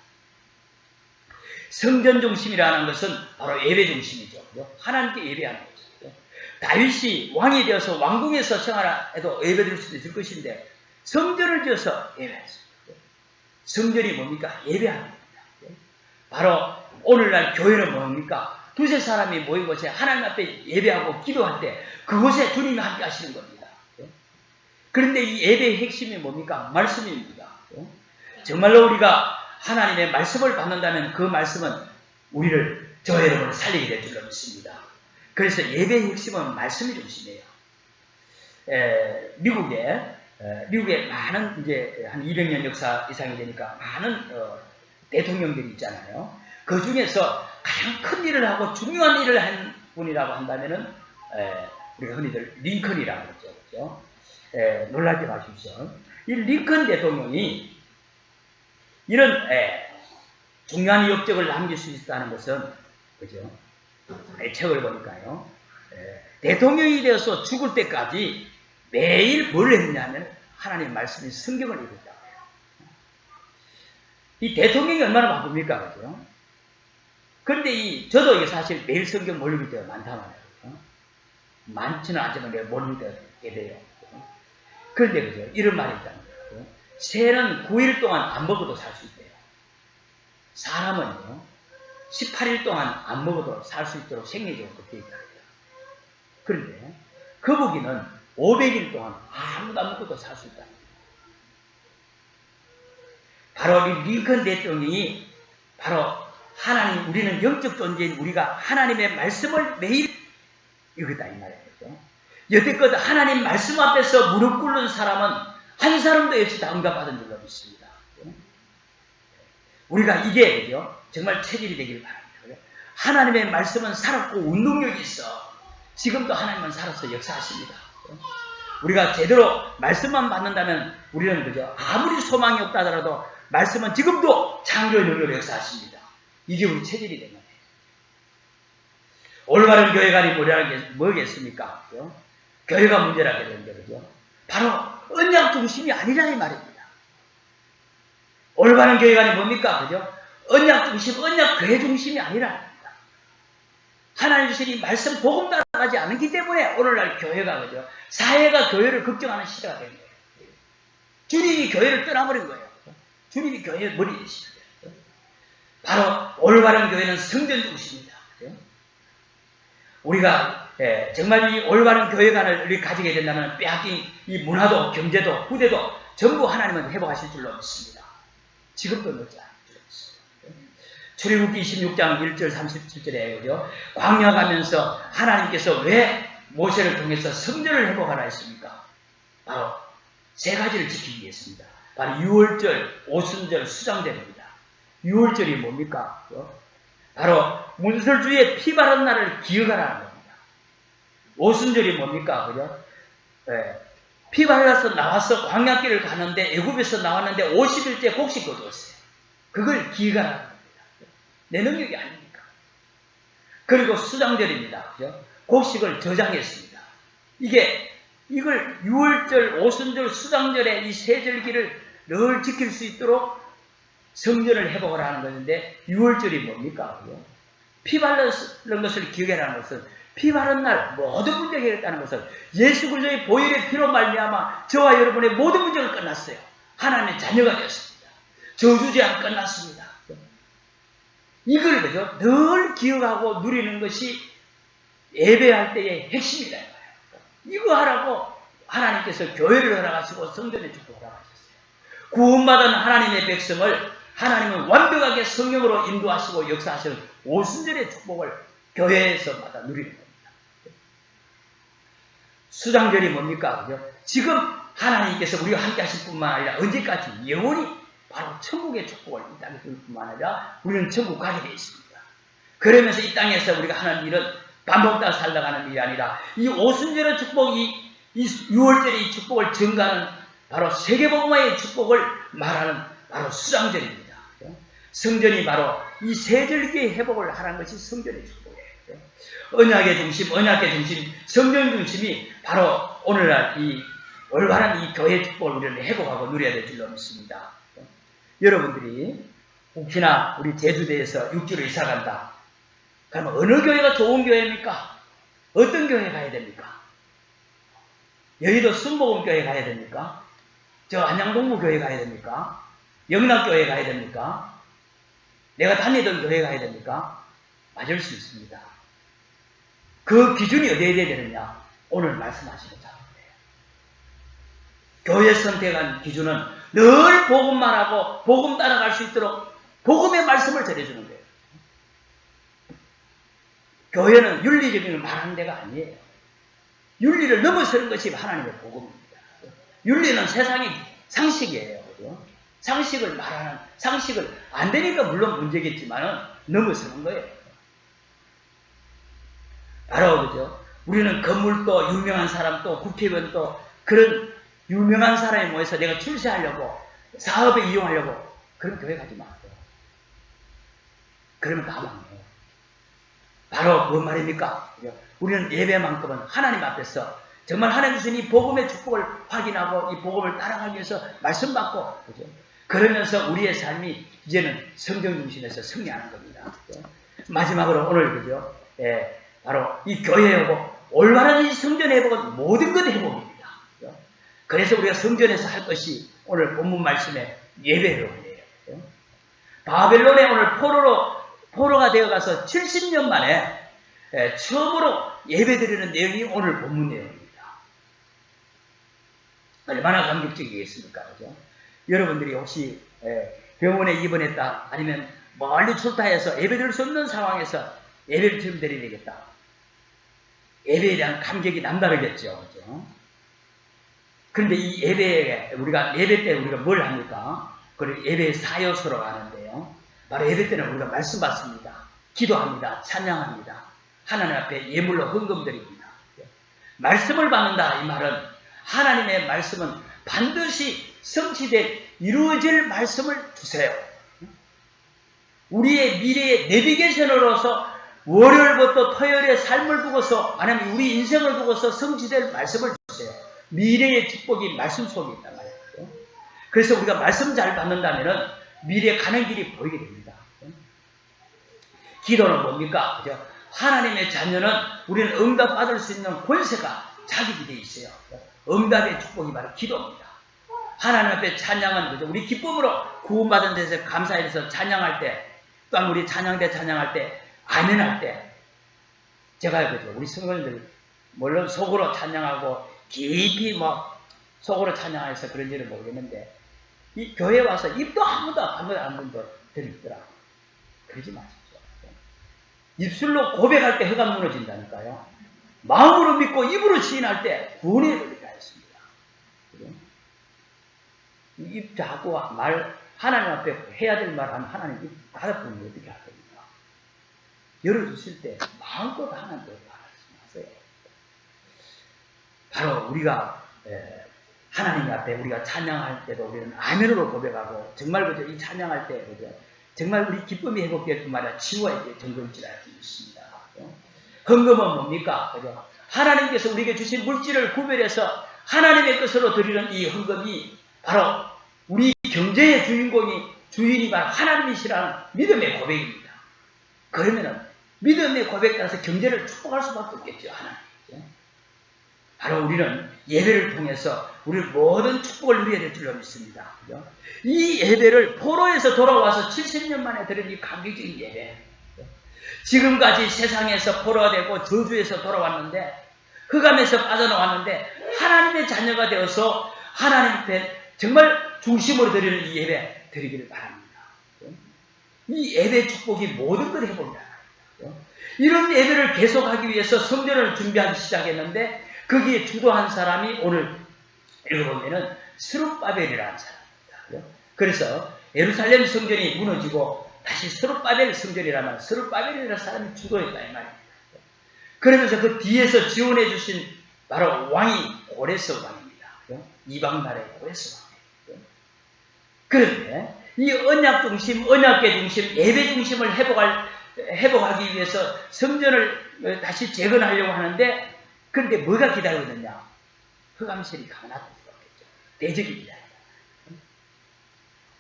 성전 중심이라는 것은 바로 예배 중심이죠. 하나님께 예배하는 거죠. 다윗이 왕이 되어서 왕궁에서 생활해도 예배드릴 수도 있을 것인데 성전을 지어서 예배했습니다. 성전이 뭡니까? 예배하는 겁니다. 바로 오늘날 교회는 뭡니까? 두세 사람이 모인 곳에 하나님 앞에 예배하고 기도할 때 그곳에 주님이 함께 하시는 겁니다. 그런데 이 예배의 핵심이 뭡니까? 말씀입니다. 정말로 우리가 하나님의 말씀을 받는다면 그 말씀은 우리를, 저 여러분을 살리게 될 줄로 믿습니다. 그래서 예배의 핵심은 말씀이 중심이에요. 미국에 많은 이제 한 200년 역사 이상이 되니까 많은 대통령들이 있잖아요. 그 중에서 가장 큰 일을 하고 중요한 일을 한 분이라고 한다면은 우리가 흔히들 링컨이라고 그러죠. 그렇죠? 놀라지 마십시오. 이 링컨 대통령이 이런 중요한 역적을 남길 수 있다는 것은 그죠? 책을 보니까요. 대통령이 되어서 죽을 때까지 매일 뭘 했냐면 하나님 말씀이 성경을 읽었다고 해요. 이 대통령이 얼마나 바쁩니까? 그죠? 그런데 저도 이게 사실 매일 성경 못 읽을 때가 많단 말이에요. 많지는 않지만 내가 못 읽게 돼요. 그런데 그죠? 이런 말이 있다는 거예요. 새는 9일 동안 안 먹어도 살 수 있대요. 사람은요, 18일 동안 안 먹어도 살 수 있도록 생리적으로 되어 있다는 거예요. 그런데 거북이는 500일 동안 아무도 안 먹어도 살 수 있다는 거예요. 바로 이 링컨 대통령이 바로 하나님, 우리는 영적 존재인 우리가 하나님의 말씀을 매일 읽었다 이 말이에요. 여태껏 하나님 말씀 앞에서 무릎 꿇는 사람은 한 사람도 없이 다 응답받은 줄로 믿습니다. 우리가 이게 그죠? 정말 체질이 되길 바랍니다. 하나님의 말씀은 살았고 운동력이 있어. 지금도 하나님은 살아서 역사하십니다. 우리가 제대로 말씀만 받는다면 우리는 그죠? 아무리 소망이 없다 하더라도 말씀은 지금도 창조의 능력으로 역사하십니다. 이게 우리 체질이 된 거예요. 올바른 교회관이 뭐겠습니까? 그죠? 교회가 문제라게 되는데, 그죠? 바로 언약 중심이 아니라 이 말입니다. 올바른 교회관이 뭡니까? 그죠? 언약 중심, 언약 교회 중심이 아니라 하나님 주신 이 말씀 복음 따라가지 않기 때문에 오늘날 교회가 그죠? 사회가 교회를 걱정하는 시대가 된 거예요. 주님이 교회를 떠나버린 거예요. 주님이 교회의 머리 되십니다. 바로 올바른 교회는 성전 중심입니다. 우리가 정말 이 올바른 교회관을 우리 가지게 된다면 빼앗긴 이 문화도 경제도 후대도 전부 하나님은 회복하실 줄로 믿습니다. 지금도 늦지 않을 줄로 믿습니다. 출애굽기 26장 1절 37절에 그죠? 광야 가면서 하나님께서 왜 모세를 통해서 성전을 회복하라 했습니까? 바로 세 가지를 지키기 위해서입니다. 바로 유월절, 오순절, 수장절입니다. 유월절이 뭡니까? 바로 문설주의 피 바른 날을 기억하라는 겁니다. 오순절이 뭡니까? 그죠? 피 발라서 나와서 광야길을 가는데 애굽에서 나왔는데 50일째 곡식 거두었어요. 그걸 기억하라는 겁니다. 내 능력이 아닙니까? 그리고 수장절입니다. 그죠? 곡식을 저장했습니다. 이걸 유월절, 오순절, 수장절의 이 세 절기를 늘 지킬 수 있도록 성전을 회복을 하는 것인데 유월절이 뭡니까? 그죠? 피 바른 것을 기억하라는 것은 피 바른 날 모든 문제가 해결했다는 것은 예수 그리스도의 보혈의 피로 말미암아 저와 여러분의 모든 문제가 끝났어요. 하나님의 자녀가 되었습니다. 저주제한 끝났습니다. 이걸 그죠? 늘 기억하고 누리는 것이 예배할 때의 핵심이다. 이거 하라고 하나님께서 교회를 허락하시고 성전의 축복을 허락하셨어요. 구원받은 하나님의 백성을 하나님은 완벽하게 성령으로 인도하시고 역사하시는 오순절의 축복을 교회에서마다 누리는 겁니다. 수장절이 뭡니까? 그죠? 지금 하나님께서 우리와 함께 하실 뿐만 아니라 언제까지 영원히 바로 천국의 축복을 이 땅에 줄 뿐만 아니라 우리는 천국 가게 되어 있습니다. 그러면서 이 땅에서 우리가 하는 일은 밥 먹다 살다가는 일이 아니라 이 오순절의 축복, 이 6월절의 이 축복을 증가하는 바로 세계복음화의 축복을 말하는 바로 수장절입니다. 성전이 바로 이 세절기의 회복을 하라는 것이 성전의 축복이에요. 언약의 중심, 성전 중심이 바로 오늘날 이 올바른 이 교회 축복을 우리는 회복하고 누려야 될 줄로 믿습니다. 여러분들이 혹시나 우리 제주도에서 육지로 이사간다. 그러면 어느 교회가 좋은 교회입니까? 어떤 교회 가야 됩니까? 여의도 순복음교회 가야 됩니까? 저 안양동부교회 가야 됩니까? 영락교회 가야 됩니까? 내가 다니던 교회 가야 됩니까? 맞을 수 있습니다. 그 기준이 어디에 돼야 되느냐? 오늘 말씀하시는 자입니다. 교회 선택한 기준은 늘 복음만 하고 복음 따라갈 수 있도록 복음의 말씀을 전해주는 거예요. 교회는 윤리적인 걸 말하는 데가 아니에요. 윤리를 넘어서는 것이 하나님의 복음입니다. 윤리는 세상의 상식이에요. 그죠? 상식을 말하는, 상식을 안 되니까 물론 문제겠지만 넘어서는 거예요. 바로 그죠? 우리는 건물도 유명한 사람도 국회의원도 그런 유명한 사람이 모여서 내가 출세하려고 사업에 이용하려고 그런 교회 가지 마세요. 그러면 다 망해요. 바로 뭔 말입니까? 우리는 예배만큼은 하나님 앞에서 정말 하나님 주신 이 복음의 축복을 확인하고 이 복음을 따라가기 위해서 말씀 받고 그죠? 그러면서 우리의 삶이 이제는 성경 중심에서 승리하는 겁니다. 그죠? 마지막으로 오늘 그죠? 바로 이 교회 회복, 올바른 이 성전 회복은 모든 것 회복입니다. 그죠? 그래서 우리가 성전에서 할 것이 오늘 본문 말씀의 예배 회복이에요. 그죠? 바벨론에 오늘 포로가 되어가서 70년 만에 처음으로 예배드리는 내용이 오늘 본문 내용입니다. 얼마나 감격적이겠습니까? 그죠? 여러분들이 혹시 병원에 입원했다 아니면 멀리 출타해서 예배드릴 수 없는 상황에서 예배를 좀 드려야 되겠다. 예배에 대한 감격이 남다르겠죠. 그죠? 그런데 이 예배 때 우리가 뭘 합니까? 그리고 예배의 사요소로 가는데요. 바로 예배 때는 우리가 말씀 받습니다. 기도합니다. 찬양합니다. 하나님 앞에 예물로 헌금드립니다. 말씀을 받는다 이 말은 하나님의 말씀은 반드시 성취될 이루어질 말씀을 주세요. 우리의 미래의 내비게이션으로서 월요일부터 토요일의 삶을 두고서 아니면 우리 인생을 두고서 성취될 말씀을 주세요. 미래의 축복이 말씀 속에 있단 말이에요. 그래서 우리가 말씀 잘 받는다면 미래에 가는 길이 보이게 됩니다. 기도는 뭡니까? 그죠? 하나님의 자녀는 우리는 응답받을 수 있는 권세가 자격이 되어 있어요. 응답의 축복이 바로 기도입니다. 하나님 앞에 찬양은 그죠? 우리 기쁨으로 구원받은 데서 감사해서 찬양할 때, 또한 우리 찬양대 찬양할 때, 아멘할 때, 제가 그죠? 우리 성도님들 물론 속으로 찬양하고 깊이 뭐 속으로 찬양해서 그런지는 모르겠는데 이 교회 와서 입도 아무도 안 분도 들있더라. 그러지 마십시오. 입술로 고백할 때 혀가 무너진다니까요. 마음으로 믿고 입으로 시인할 때 구원의 은혜가 있습니다. 입 자꾸 말 하나님 앞에 해야 될 말 하면 하나님 입 닫아보면 어떻게 하겠습니까? 열어주실 때 마음껏 하나님께 말씀하세요. 바로 우리가 하나님 앞에 우리가 찬양할 때도 우리는 아멘으로 고백하고 정말 그죠? 이 찬양할 때 그죠? 정말 우리 기쁨이 회복될 뿐만 아니라 치유가 정금질 할 수 있습니다. 헌금은 뭡니까? 그죠? 하나님께서 우리에게 주신 물질을 구별해서 하나님의 것으로 드리는 이 헌금이 바로 우리 경제의 주인이 바로 하나님이시라는 믿음의 고백입니다. 그러면은 믿음의 고백에 따라서 경제를 축복할 수밖에 없겠죠. 하나님. 바로 우리는 예배를 통해서 우리 모든 축복을 누려야 될 줄로 믿습니다. 그죠? 이 예배를 포로에서 돌아와서 70년 만에 드린 이 감격적인 예배. 지금까지 세상에서 포로가 되고 저주에서 돌아왔는데 흑암에서 빠져나왔는데 하나님의 자녀가 되어서 하나님 앞에 정말 중심으로 드리는 이 예배 드리기를 바랍니다. 이 예배 축복이 모든 걸 해본다. 이런 예배를 계속하기 위해서 성전을 준비하기 시작했는데 거기에 주도한 사람이 오늘 읽어보면은 스룹바벨이라는 사람입니다. 그래서 예루살렘 성전이 무너지고 다시 스룹바벨 성전이라면 스룹바벨이라는 사람이 주도했다 이 말입니다. 그러면서 그 뒤에서 지원해 주신 바로 왕이 고레스 왕입니다. 이방 나라의 고레스 왕이에요. 그런데 이 언약 중심, 언약계 중심, 예배 중심을 회복하기 위해서 성전을 다시 재건하려고 하는데 그런데 뭐가 기다리고 있느냐? 흑암셀이 가만하고 있었겠죠. 대적이 기다린다.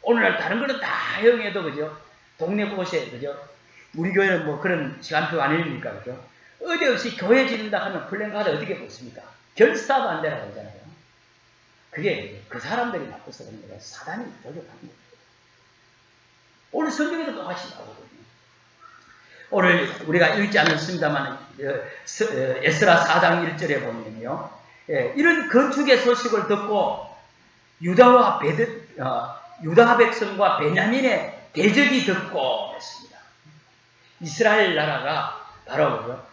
오늘날 다른 거는 다 허용해도 그죠? 동네 곳에 그죠? 우리 교회는 뭐 그런 시간표 아닙니까? 그죠? 어디 없이 교회 짓는다 하면 플랜카드 어떻게 붙습니까? 결사도 안 되라고 하잖아요. 그게 그 사람들이 나빠서 그런 거예요. 사단이 조작하는 거예요. 오늘 성경에도 똑같이 나오거든요. 오늘 우리가 읽지 않았습니다만 에스라 4장 1절에 보면요. 이런 건축의 소식을 듣고 유다 백성과 베냐민의 대적이 듣고 했습니다. 이스라엘 나라가 바로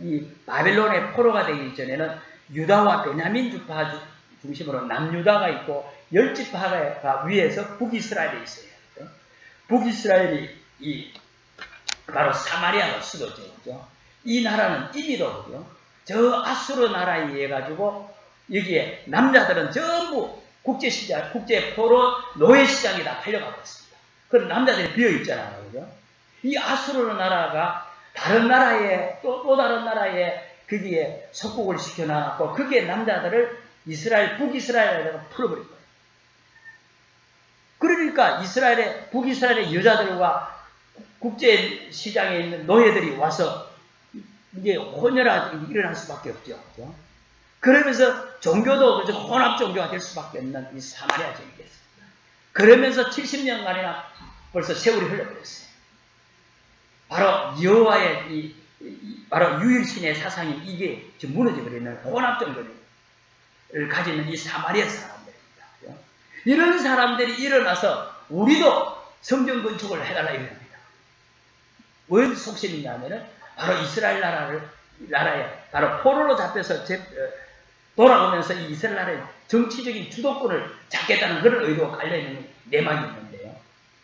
이 바벨론의 포로가 되기 전에는 유다와 베냐민 주파 중심으로 남유다가 있고 10지파가 위에서 북이스라엘이 있어요. 북이스라엘이 바로 사마리아가 수도죠. 그죠? 이 나라는 이미도 그죠? 저 아수르 나라에 의해 가지고 여기에 남자들은 전부 국제 포로 노예 시장에 다 팔려가고 있습니다. 그런 남자들이 비어 있잖아요. 그죠? 이 아수르 나라가 다른 나라에 또 다른 나라에 거기에 속국을 시켜놨고 거기에 남자들을 북이스라엘에다가 풀어버린 거예요. 그러니까 북이스라엘의 여자들과 국제 시장에 있는 노예들이 와서 이제 혼혈이 일어날 수밖에 없죠. 그렇죠? 그러면서 종교도 그저 혼합 종교가 될 수밖에 없는 이 사마리아 지역이 됐습니다. 그러면서 70년간이나 벌써 세월이 흘러버렸어요. 바로 여호와의 바로 유일신의 사상이 이게 지금 무너져버리는 혼합 종교를 가지는 이 사마리아 사람들입니다. 그렇죠? 이런 사람들이 일어나서 우리도 성전 건축을 해달라 이럽니다. 왜 속셈이냐면은 바로 이스라엘 나라에 바로 포로로 잡혀서 돌아오면서 이 이스라엘 나라의 정치적인 주도권을 잡겠다는 그런 의도가 깔려있는 내막이 있는데요.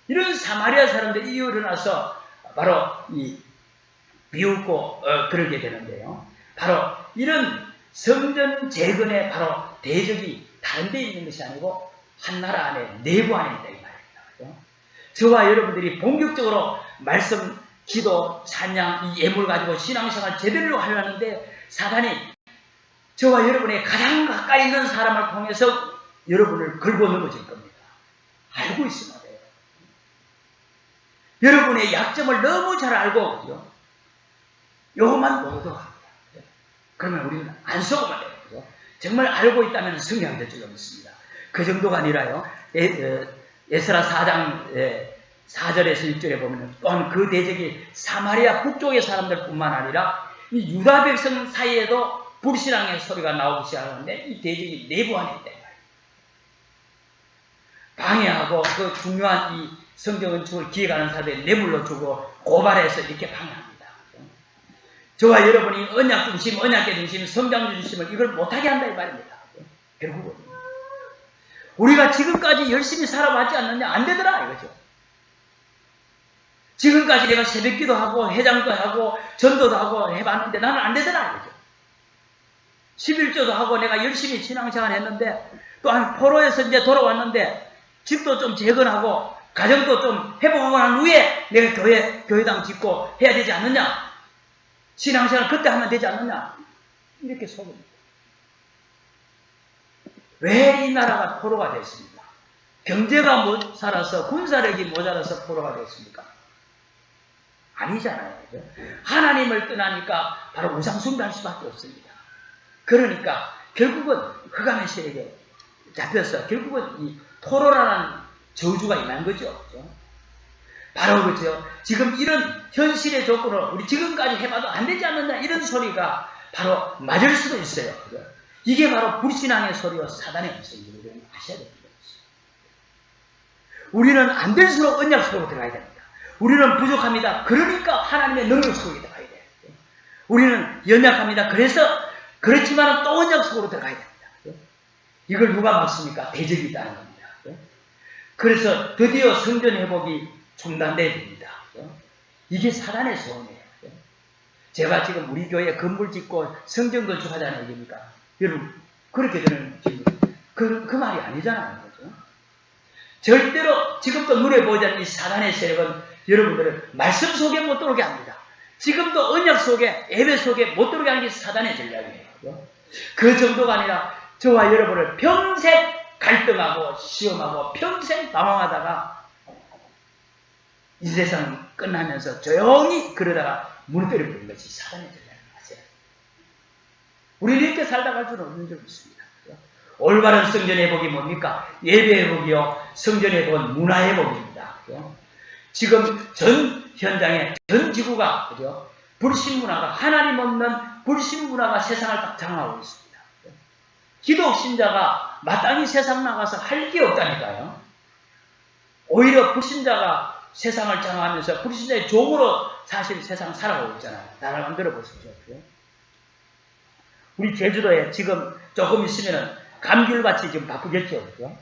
이런 사마리아 사람들이 일어나서 바로 비웃고 그러게 되는데요. 바로 이런 성전 재건의 바로 대적이 다른 데 있는 것이 아니고 한 나라 안에 내부 안에 있다 이 말입니다. 저와 여러분들이 본격적으로 말씀, 기도, 찬양, 이 예물 가지고 신앙생활 제대로 하려는데 사단이 저와 여러분의 가장 가까이 있는 사람을 통해서 여러분을 걸고 넘어질 겁니다. 알고 있으면 돼요. 여러분의 약점을 너무 잘 알고 그죠? 요것만 모르도록 합니다. 그러면 우리는 안 속으면 돼요. 그죠? 정말 알고 있다면 승리하게 될 줄로 믿습니다. 그 정도가 아니라요. 에스라 4장 4절에서 6절에 보면 또한 그 대적이 사마리아 북쪽의 사람들뿐만 아니라 이 유다 백성 사이에도 불신앙의 소리가 나오기 시작하는데 이 대적이 내부 안에 있다. 방해하고 그 중요한 이 성경 건축을 기획하는 사람들이 내물로 주고 고발해서 이렇게 방해합니다. 저와 여러분이 언약 중심, 언약의 중심, 성장 중심을 이걸 못하게 한다 이 말입니다. 결국은 우리가 지금까지 열심히 살아왔지 않느냐? 안 되더라 이거죠. 지금까지 내가 새벽기도 하고 회장도 하고 전도도 하고 해봤는데 나는 안 되더라 이거죠. 11조도 하고 내가 열심히 신앙생활 했는데 또한 포로에서 이제 돌아왔는데 집도 좀 재건하고 가정도 좀 회복하고 난 후에 내가 교회당 짓고 해야 되지 않느냐? 신앙생활 그때 하면 되지 않느냐? 이렇게 속입니다. 왜 이 나라가 포로가 됐습니까? 경제가 못 살아서 군사력이 모자라서 포로가 됐습니까? 아니잖아요. 그죠? 하나님을 떠나니까 바로 우상숭배할 수밖에 없습니다. 그러니까 결국은 흑암의 세력에 잡혀서 결국은 이 포로라는 저주가 임한 거죠. 그죠? 바로 그죠. 지금 이런 현실의 조건으로 우리 지금까지 해봐도 안 되지 않느냐 이런 소리가 바로 맞을 수도 있어요. 그죠? 이게 바로 불신앙의 소리와 사단의 음성입니다. 우리는 아셔야 됩니다. 우리는 안 될수록 언약 속으로 들어가야 됩니다. 우리는 부족합니다. 그러니까 하나님의 능력 속에 들어가야 돼요. 우리는 연약합니다. 그렇지만 또 언약 속으로 들어가야 됩니다. 이걸 누가 막습니까? 대적이 있다는 겁니다. 그래서 드디어 성전 회복이 중단돼야 됩니다. 이게 사단의 소원이에요. 제가 지금 우리 교회 건물 짓고 성전 건축하자는 얘기입니까? 여러분 그렇게 저는 지금 그 말이 아니잖아요. 그렇죠? 절대로 지금도 눈에 보이지 않는 이 사단의 세력은 여러분들을 말씀 속에 못 들어오게 합니다. 지금도 언약 속에 예배 속에 못 들어오게 하는 게 사단의 전략이에요. 그렇죠? 그 정도가 아니라 저와 여러분을 평생 갈등하고 시험하고 평생 방황하다가 이 세상 끝나면서 조용히 그러다가 무너뜨려 버린 것이 사단의 전략인 것이에요. 우리는 이렇게 살다 갈 수는 없는 줄 믿습니다. 올바른 성전 회복이 뭡니까? 예배 회복이요. 성전 회복은 문화 회복입니다. 지금 전 현장에 전 지구가 그죠? 불신 문화가 하나님 없는 불신 문화가 세상을 딱 장악하고 있습니다. 기독 신자가 마땅히 세상 나가서 할 게 없다니까요. 오히려 불신자가 세상을 장악하면서 불신자의 종으로 사실 세상 살아가고 있잖아요. 나를 만들어 보십시오. 우리 제주도에 지금 조금 있으면은 감귤밭이 지금 바쁘겠죠. 그죠?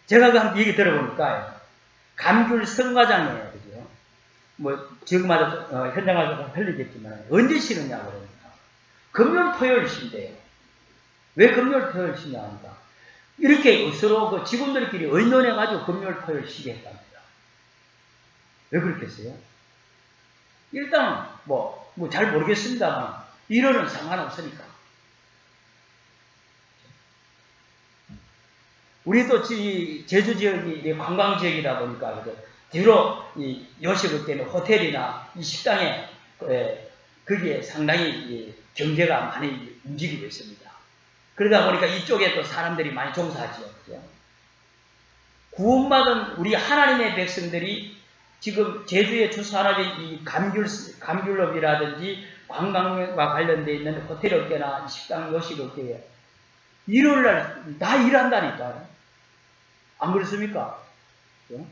제가 그 한 얘기 들어보니까 감귤 성과장이에요. 그죠? 뭐 지금 와서 현장 와서 흘리겠지만 언제 쉬느냐고 그러니까 금요일 토요일 쉰대요. 왜 금요일 토요일 쉬냐 하니까 이렇게 서로 그 직원들끼리 의논해가지고 금요일 토요일 쉬게 했답니다. 왜 그렇겠어요? 일단 뭐 잘 모르겠습니다만 이론은 상관없으니까. 우리도 제주 지역이 관광 지역이다 보니까 뒤로 이 요식업 때문에 호텔이나 이 식당에 거기에 상당히 경제가 많이 움직이고 있습니다. 그러다 보니까 이쪽에 또 사람들이 많이 종사하죠. 그죠? 구원받은 우리 하나님의 백성들이 지금 제주에 주산업인 이 감귤업이라든지 관광과 관련되어 있는 호텔업계나 식당 요식업계에 일요일날 다 일한다니까요. 안 그렇습니까? 그죠?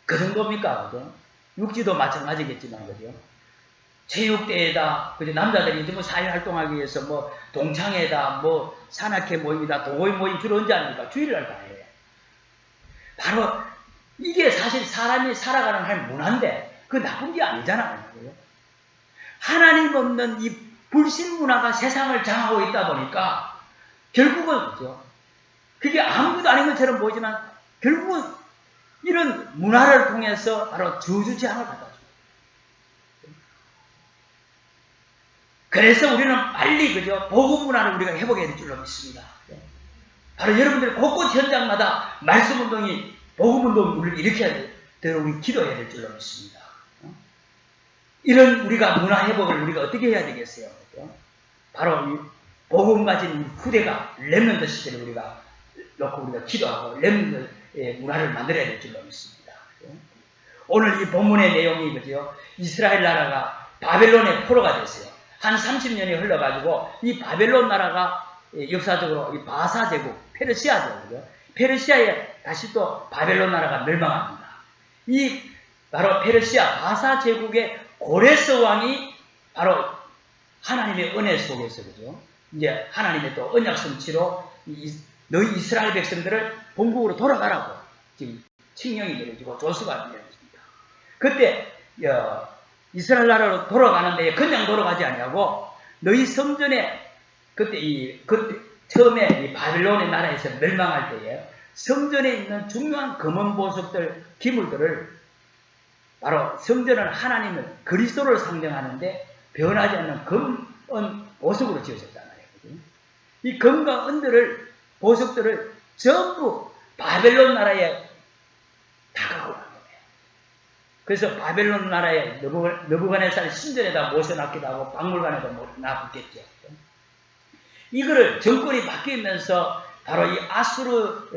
그 정도입니까? 그죠? 육지도 마찬가지겠지만, 그죠? 체육대회다, 그죠? 남자들이 뭐 사회활동하기 위해서 뭐 동창회다, 뭐 산악회 모임이다, 동호회 모임 주로 언제 합니까? 주일날 다 해요. 바로 이게 사실 사람이 살아가는 할 문화인데, 그 나쁜 게 아니잖아요. 그죠? 하나님 없는 이 불신 문화가 세상을 장악하고 있다 보니까, 결국은, 그죠? 그게 아무것도 아닌 것처럼 보이지만, 결국은 이런 문화를 통해서 바로 저주재앙을 받아줘요. 그래서 우리는 빨리 그죠 복음 문화를 우리가 회복해야 될 줄로 믿습니다. 바로 여러분들 곳곳 현장마다 말씀 운동이 복음 운동을 우리를 일으켜야 되도록 우리 기도해야 될 줄로 믿습니다. 이런 우리가 문화 회복을 우리가 어떻게 해야 되겠어요? 바로 복음 가진 우리 후대가 렘넌트 시대를 우리가 놓고 우리가 기도하고 렘넌트의 문화를 만들어야 될 줄로 믿습니다. 오늘 이 본문의 내용이 그죠? 이스라엘 나라가 바벨론의 포로가 됐어요. 한 30년이 흘러가지고 이 바벨론 나라가 역사적으로 이 바사 제국, 페르시아죠. 그죠? 페르시아에 다시 또 바벨론 나라가 멸망합니다. 이 바로 페르시아 바사 제국의 고레스 왕이 바로 하나님의 은혜 속에서 그죠? 이제 하나님의 또 언약 성취로 너희 이스라엘 백성들을 본국으로 돌아가라고 지금 칙령이 내려지고 조수가 내려집니다. 그때 이스라엘 나라로 돌아가는데 그냥 돌아가지 아니하고 너희 성전에 그때 처음에 이 바빌론의 나라에서 멸망할 때에 성전에 있는 중요한 금은 보석들 기물들을 바로 성전은 하나님을 그리스도를 상징하는데 변하지 않는 금, 보석으로 지어졌단 말이에요. 이 금과 은들을 보석들을 전부 바벨론 나라에 다 갖고 간 거예요. 그래서 바벨론 나라에 느부갓네살 신전에다 모셔놨기도 하고 박물관에다 놔뒀겠죠. 이거를 정권이 바뀌면서 바로 이 아수르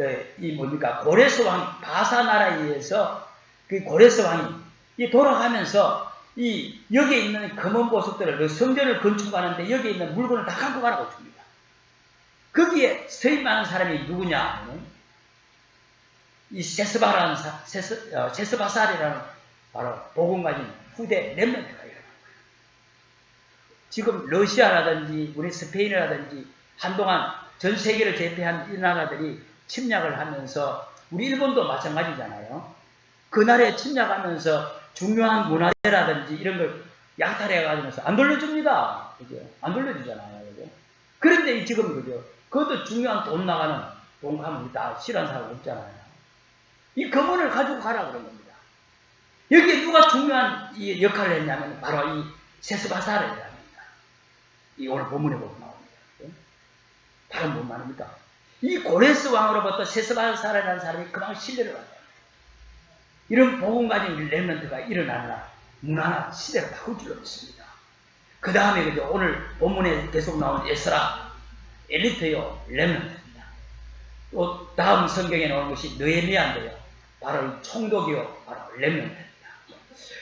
고레스 왕 바사 나라에 의해서 그 고레스 왕이 돌아가면서 여기에 있는 금은 보석들을 그 성전을 건축하는데 여기에 있는 물건을 다 갖고 가라고 줍니다. 거기에 서임하는 사람이 누구냐? 이 세스바살이라는 바로 복음 가진 후대 렘넌트가 일어난 거예요. 지금 러시아라든지 우리 스페인이라든지 한동안 전 세계를 제패한 이 나라들이 침략을 하면서 우리 일본도 마찬가지잖아요. 그날에 침략하면서 중요한 문화재라든지 이런 걸 약탈해가지고서 안 돌려줍니다. 그죠? 안 돌려주잖아요. 그죠? 그런데 지금 그죠? 그것도 중요한 돈 나가는 돈가면 다 싫어하는 사람 없잖아요. 이 금은을 가지고 가라 그런 겁니다. 여기에 누가 중요한 이 역할을 했냐면 바로 이 세스바사르입니다. 이 오늘 본문에 보면 나옵니다. 다른 분 말입니까? 이 고레스 왕으로부터 세스바사르라는 사람이 그만 신뢰를 받아요. 이런 복음 가진 렘넌트가 일어나나 문화나 시대가 바꿀 줄로 믿습니다. 그 다음에 그죠? 오늘 본문에 계속 나온 에스라 엘리트요 렘넌트입니다. 또 다음 성경에 나오는 것이 느헤미야인데요. 바로 총독이요 바로 렘넌트입니다.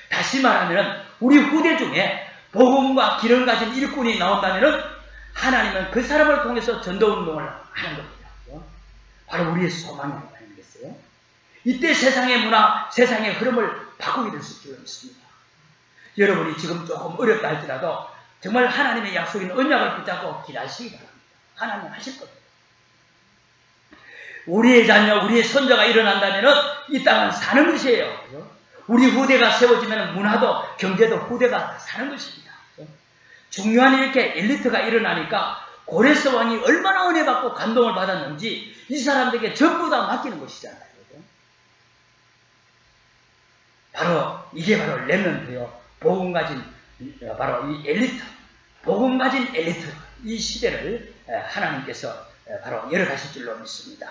다시 말하면 우리 후대 중에 복음과 기름 가진 일꾼이 나온다면 하나님은 그 사람을 통해서 전도운동을 하는 겁니다. 바로 우리의 소망이 아니겠어요? 이때 세상의 문화, 세상의 흐름을 바꾸게 될 수 있을 믿습니다. 여러분이 지금 조금 어렵다 할지라도 정말 하나님의 약속인 언약을 붙잡고 기다리시기 바랍니다. 하나님 하실 겁니다. 우리의 자녀, 우리의 손자가 일어난다면 이 땅은 사는 것이에요. 우리 후대가 세워지면 문화도 경제도 후대가 사는 것입니다. 중요한 이렇게 엘리트가 일어나니까 고레스 왕이 얼마나 은혜 받고 감동을 받았는지 이 사람들에게 전부 다 맡기는 것이잖아요. 바로 이게 바로 렘넌트요. 복음 가진 바로 이 엘리트, 복음 가진 엘리트 이 시대를 하나님께서 바로 열어가실 줄로 믿습니다.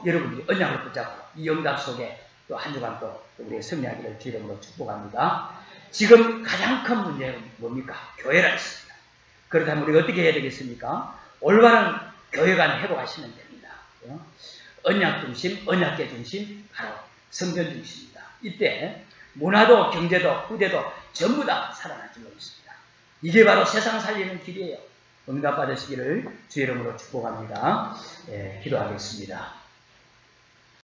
여러분이 언약을 붙잡고 이 영감 속에 또 한 주간 또 우리의 승리하기를 주름으로 축복합니다. 지금 가장 큰 문제는 뭡니까? 교회라 했습니다. 그렇다면 우리가 어떻게 해야 되겠습니까? 올바른 교회관 회복하시면 됩니다. 언약 중심, 언약계 중심, 바로 성전 중심입니다. 이때 문화도 경제도 후대도 전부 다 살아날 줄로 믿습니다. 이게 바로 세상 살리는 길이에요. 응답 받으시기를 주의 이름으로 축복합니다. 기도하겠습니다.